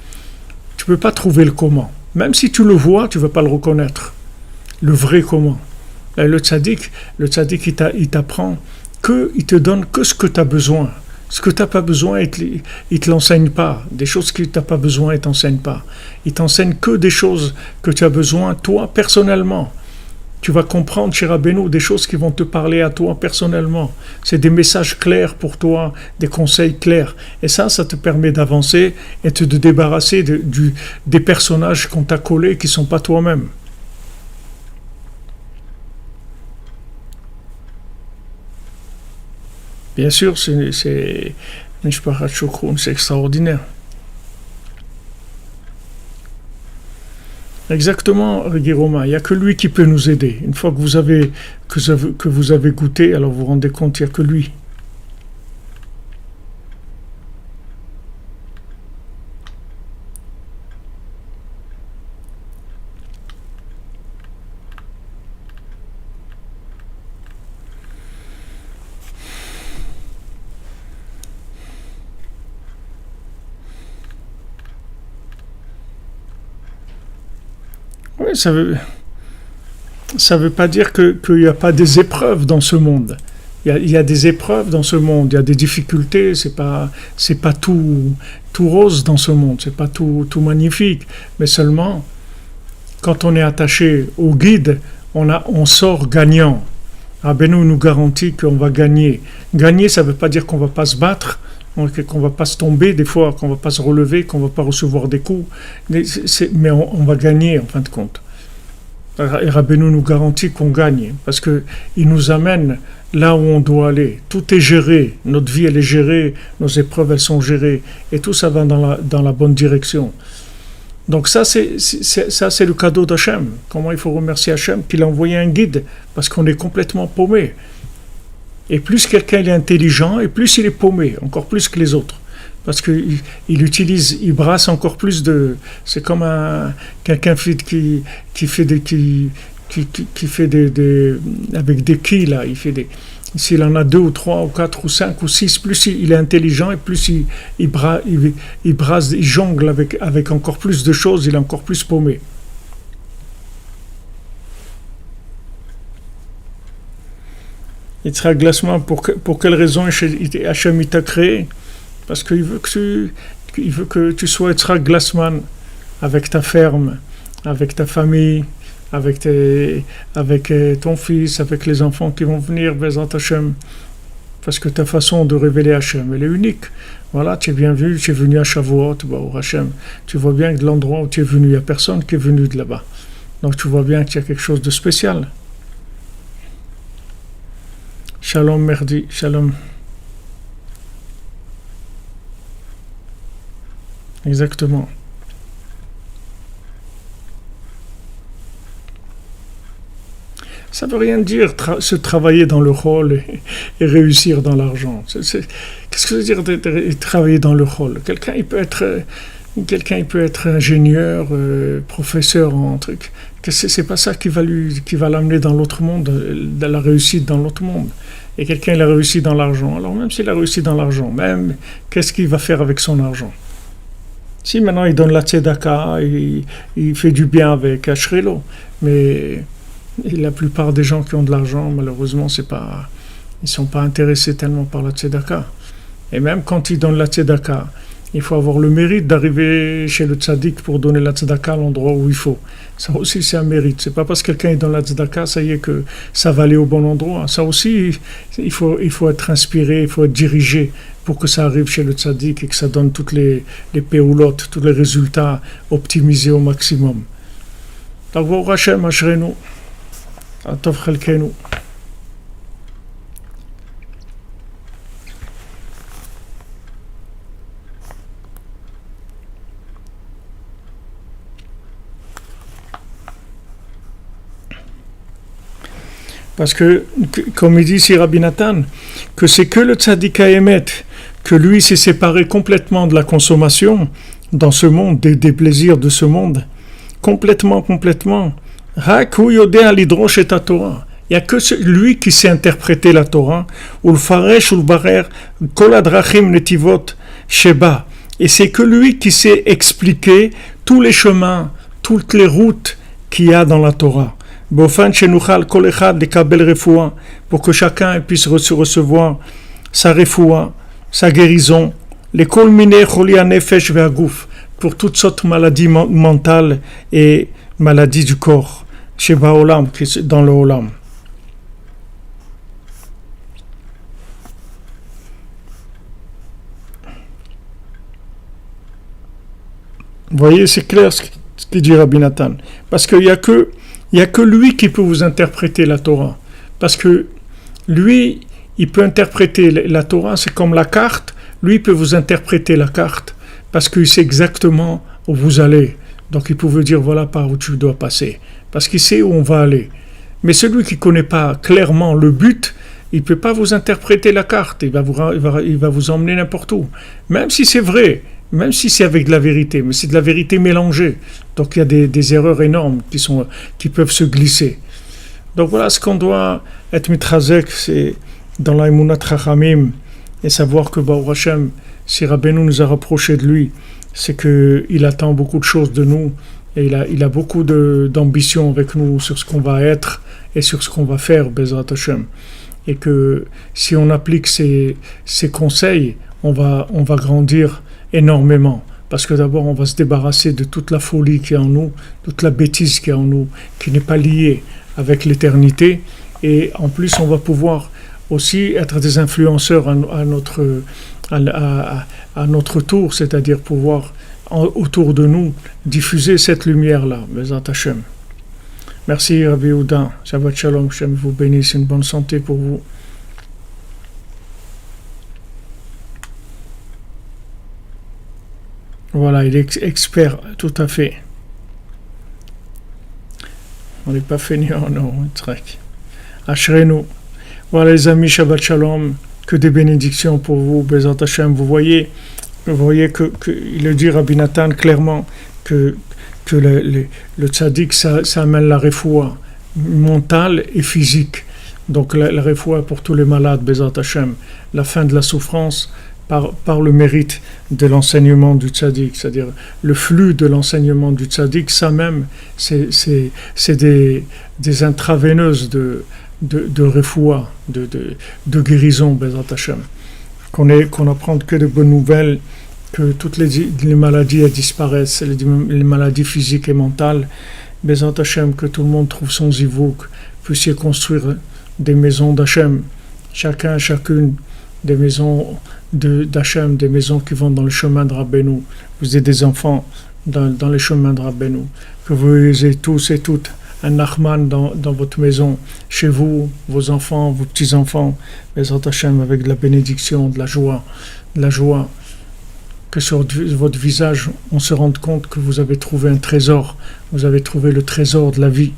tu ne peux pas trouver le comment. Même si tu le vois, tu ne vas pas le reconnaître. Le vrai comment. Le tzaddik, il t'apprend il te donne que ce que tu as besoin. Ce que tu n'as pas besoin, il ne te l'enseigne pas. Des choses que tu n'as pas besoin, il ne t'enseigne pas. Il t'enseigne que des choses que tu as besoin, toi, personnellement. Tu vas comprendre chez Rabbeinu des choses qui vont te parler à toi personnellement. C'est des messages clairs pour toi, des conseils clairs. Et ça te permet d'avancer et de te débarrasser des personnages qu'on t'a collés qui ne sont pas toi-même. Bien sûr, c'est extraordinaire. Exactement, Guillaume, il n'y a que lui qui peut nous aider. Une fois que vous avez goûté, alors vous vous rendez compte, il n'y a que lui. Oui, ça veut pas dire qu'il n'y a pas des épreuves dans ce monde. Il y a des épreuves dans ce monde, il y a des difficultés, c'est pas tout rose dans ce monde, c'est pas tout magnifique. Mais seulement, quand on est attaché au guide, on sort gagnant. Rabbeinu nous garantit qu'on va gagner. Gagner, ça ne veut pas dire qu'on ne va pas se battre, qu'on ne va pas se tomber des fois, qu'on ne va pas se relever, qu'on ne va pas recevoir des coups. Mais on va gagner en fin de compte. Et Rabbeinu nous garantit qu'on gagne, parce qu'il nous amène là où on doit aller. Tout est géré, notre vie elle est gérée, nos épreuves elles sont gérées, et tout ça va dans la bonne direction. Donc ça c'est le cadeau d'Hachem. Comment il faut remercier Hachem qu'il a envoyé un guide, parce qu'on est complètement paumé. Et plus quelqu'un est intelligent, et plus il est paumé, encore plus que les autres. Parce qu'il brasse encore plus de... C'est comme quelqu'un qui fait avec des quilles, là, s'il en a 2 ou 3 ou 4 ou 5 ou 6, plus il est intelligent et plus il brasse, il jongle avec encore plus de choses, il est encore plus paumé. Il sera glacement pour quelle raison Hachem t'a créé? Parce qu'il veut que tu sois Yitzhak Glassman avec ta ferme, avec ta famille, avec ton fils, avec les enfants qui vont venir, Bezat Hachem. Parce que ta façon de révéler Hachem, elle est unique. Voilà, tu es venu à Shavuot, au Hachem. Tu vois bien que de l'endroit où tu es venu, il n'y a personne qui est venu de là-bas. Donc tu vois bien qu'il y a quelque chose de spécial. Shalom, Merdi, shalom. Exactement. Ça ne veut rien dire se travailler dans le rôle et réussir dans l'argent. Qu'est-ce que ça veut dire de travailler dans le rôle? Quelqu'un il peut être ingénieur, professeur en truc. C'est pas ça qui va l'amener dans l'autre monde, dans la réussite dans l'autre monde. Et quelqu'un il a réussi dans l'argent. Alors même s'il a réussi dans l'argent, même qu'est-ce qu'il va faire avec son argent? Si maintenant il donne la tzedaka, il fait du bien avec Ashrelo, mais Et la plupart des gens qui ont de l'argent, malheureusement, ils ne sont pas intéressés tellement par la tzedaka. Et même quand ils donnent la tzedaka, il faut avoir le mérite d'arriver chez le tzaddik pour donner la tzedaka à l'endroit où il faut. Ça aussi, c'est un mérite. C'est pas parce que quelqu'un est dans la tzedaka, ça y est que ça va aller au bon endroit. Ça aussi, il faut être inspiré, il faut être dirigé pour que ça arrive chez le tzaddik et que ça donne toutes les péoulottes, tous les résultats optimisés au maximum. Donc, Baruch Hashem, Ashrenu, Atov Chelkenu. Parce que, comme il dit ici Rabbi Nathan, que c'est que le tzaddik Haemet, que lui s'est séparé complètement de la consommation dans ce monde, des plaisirs de ce monde, complètement. Rak hu yodea lidrosh et Torah. Il n'y a que lui qui sait interpréter la Torah, ou le faresh ou le barer, kol hadrachim netivot sheba. Et c'est que lui qui sait expliquer tous les chemins, toutes les routes qu'il y a dans la Torah. Pour que chacun puisse recevoir sa refoua, sa guérison, les kol minei choli hanefesh ve'aguf, pour toutes sortes de maladies mentales et maladies du corps, chez Baolam, dans le Olam. Vous voyez, c'est clair ce qu'il dit Rabbi Nathan, parce qu'il n'y a que lui qui peut vous interpréter la Torah. Parce que lui, il peut interpréter la Torah, c'est comme la carte. Lui, il peut vous interpréter la carte parce qu'il sait exactement où vous allez. Donc, il peut vous dire, voilà par où tu dois passer. Parce qu'il sait où on va aller. Mais celui qui ne connaît pas clairement le but, il ne peut pas vous interpréter la carte. Il va vous emmener n'importe où. Même si c'est vrai, même si c'est avec de la vérité, mais c'est de la vérité mélangée. Donc il y a des erreurs énormes qui peuvent se glisser. Donc voilà ce qu'on doit être mitrazek, c'est dans la Emunat Chachamim, et savoir que Baruch Hashem, si Rabbeinu nous a rapprochés de lui, c'est qu'il attend beaucoup de choses de nous, et il a beaucoup d'ambition avec nous sur ce qu'on va être et sur ce qu'on va faire, Bezrat Hashem. Et que si on applique ces conseils, on va grandir énormément. Parce que d'abord, on va se débarrasser de toute la folie qui est en nous, toute la bêtise qui est en nous, qui n'est pas liée avec l'éternité. Et en plus, on va pouvoir aussi être des influenceurs à notre tour, c'est-à-dire pouvoir, autour de nous, diffuser cette lumière-là. Bezat Hashem. Merci Rabbi Yehuda. Shabbat Shalom. Hashem vous bénisse. Une bonne santé pour vous. Voilà, il est expert, tout à fait. On n'est pas feignant, non, trek. Ashrenu. Voilà les amis, Shabbat Shalom. Que des bénédictions pour vous, Bezat Hashem. Vous voyez que il le dit Rabbi Nathan clairement que le tzaddik, ça amène la refoua mentale et physique. Donc la refoua pour tous les malades, Bezat Hashem. La fin de la souffrance par le mérite de l'enseignement du tzaddik, c'est-à-dire le flux de l'enseignement du tzaddik, ça même, c'est des intraveineuses de refoua, de guérison, Bezat Hashem. Qu'on apprend que de bonnes nouvelles, que toutes les maladies disparaissent, les maladies physiques et mentales, Bezat Hashem, que tout le monde trouve son zivouk, puisse y construire des maisons d'Hashem, chacune des maisons d'Hachem, des maisons qui vont dans le chemin de Rabbeinu. Vous êtes des enfants dans les chemins de Rabbeinu. Que vous ayez tous et toutes un Nachman dans votre maison, chez vous, vos enfants, vos petits-enfants, Bezrat Hashem, avec de la bénédiction, de la joie. Que sur votre visage, on se rende compte que vous avez trouvé un trésor. Vous avez trouvé le trésor de la vie.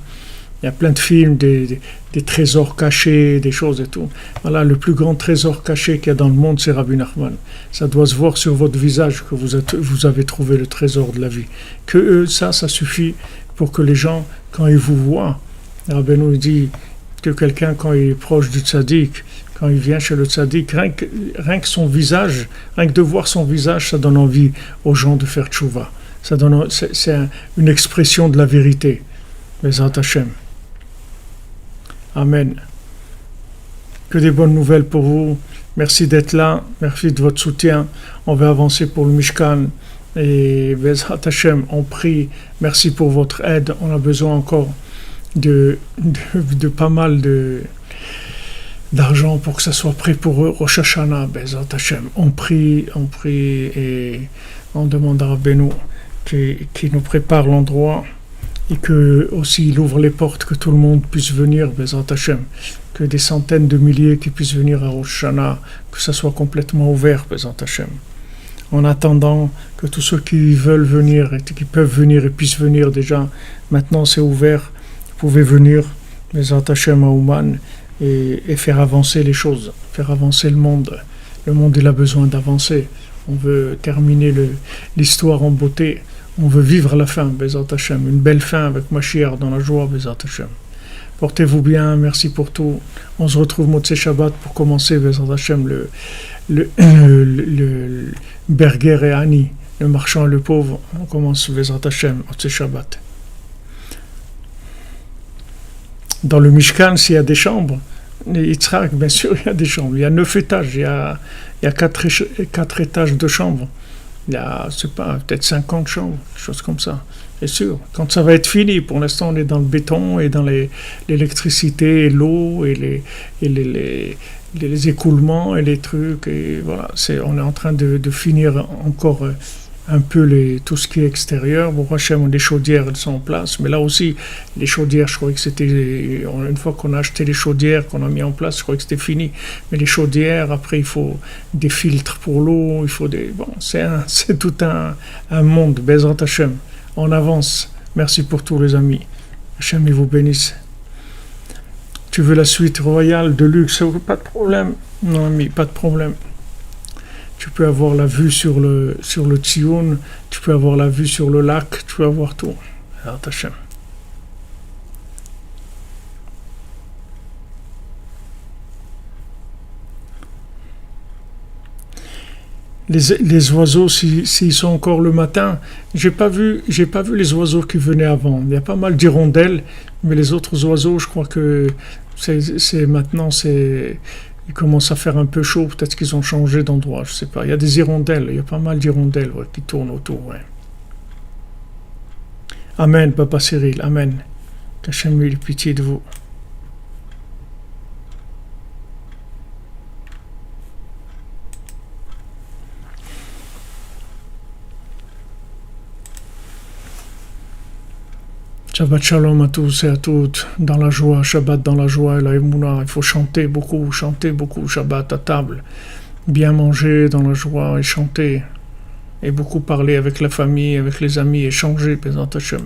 Il y a plein de films, des trésors cachés, des choses et tout. Voilà, le plus grand trésor caché qu'il y a dans le monde, c'est Rabbi Nachman. Ça doit se voir sur votre visage que vous avez trouvé le trésor de la vie. Que ça suffit pour que les gens, quand ils vous voient, Rabbeinu dit que quelqu'un, quand il est proche du tzaddik, quand il vient chez le tzaddik, rien que son visage, rien que de voir son visage, ça donne envie aux gens de faire tchouva. C'est une expression de la vérité. Bezrat Hashem. Amen. Que des bonnes nouvelles pour vous. Merci d'être là. Merci de votre soutien. On va avancer pour le Mishkan. Et Bezrat Hashem, on prie. Merci pour votre aide. On a besoin encore de pas mal d'argent pour que ça soit prêt pour Rosh Hashanah. Bezrat Hashem. On prie et on demande à Rabbeinu qui nous prépare l'endroit et que aussi il ouvre les portes, que tout le monde puisse venir, Bezrat Hashem, que des centaines de milliers qui puissent venir à Rosh Hashanah, que ça soit complètement ouvert, Bezrat Hashem. En attendant que tous ceux qui veulent venir et qui peuvent venir et puissent venir déjà, maintenant c'est ouvert, vous pouvez venir, Bezrat Hashem à Ouman, et faire avancer les choses, faire avancer le monde. Le monde il a besoin d'avancer. On veut terminer l'histoire en beauté. On veut vivre la fin, Bezrat Hashem, une belle fin avec Mashiach dans la joie, Bezrat Hashem. Portez-vous bien, merci pour tout. On se retrouve Motzei Shabbat pour commencer, Bezrat Hashem, le Berger et Ani, le marchand et le pauvre. On commence, Bezrat Hashem, Motzei Shabbat. Dans le Mishkan, s'il y a des chambres, Yitzhak, bien sûr, il y a des chambres. Il y a 9 étages, il y a 4 étages de chambres. Il y a, c'est pas, peut-être 50 chambres, des choses comme ça. C'est sûr. Quand ça va être fini, pour l'instant, on est dans le béton et dans l'électricité et l'eau et les écoulements et les trucs. Et voilà, on est en train de finir encore un peu tout ce qui est extérieur. Bon, Hachem, les chaudières, elles sont en place. Mais là aussi, les chaudières, je croyais que c'était... Une fois qu'on a acheté les chaudières, qu'on a mis en place, je croyais que c'était fini. Mais les chaudières, après, il faut des filtres pour l'eau, il faut des... Bon, c'est tout un monde. Bezrat Hachem. On avance. Merci pour tous les amis. Hachem, il vous bénisse. Tu veux la suite royale de luxe? Pas de problème. Non, ami, pas de problème. Tu peux avoir la vue sur le Tzion, tu peux avoir la vue sur le lac, tu peux avoir tout. Hachem. Les oiseaux, s'ils sont encore le matin, j'ai pas vu les oiseaux qui venaient avant. Il y a pas mal d'hirondelles, mais les autres oiseaux, je crois que maintenant il commence à faire un peu chaud, peut-être qu'ils ont changé d'endroit, je sais pas. Il y a des hirondelles, il y a pas mal d'hirondelles qui tournent autour. Ouais. Amen, Papa Cyril, Amen. Qu'Hachem ait pitié de vous. Shabbat Shalom à tous et à toutes, dans la joie, Shabbat dans la joie et la Emouna. Il faut chanter beaucoup, Shabbat à table. Bien manger dans la joie et chanter. Et beaucoup parler avec la famille, avec les amis, échanger, Bezrat Hashem.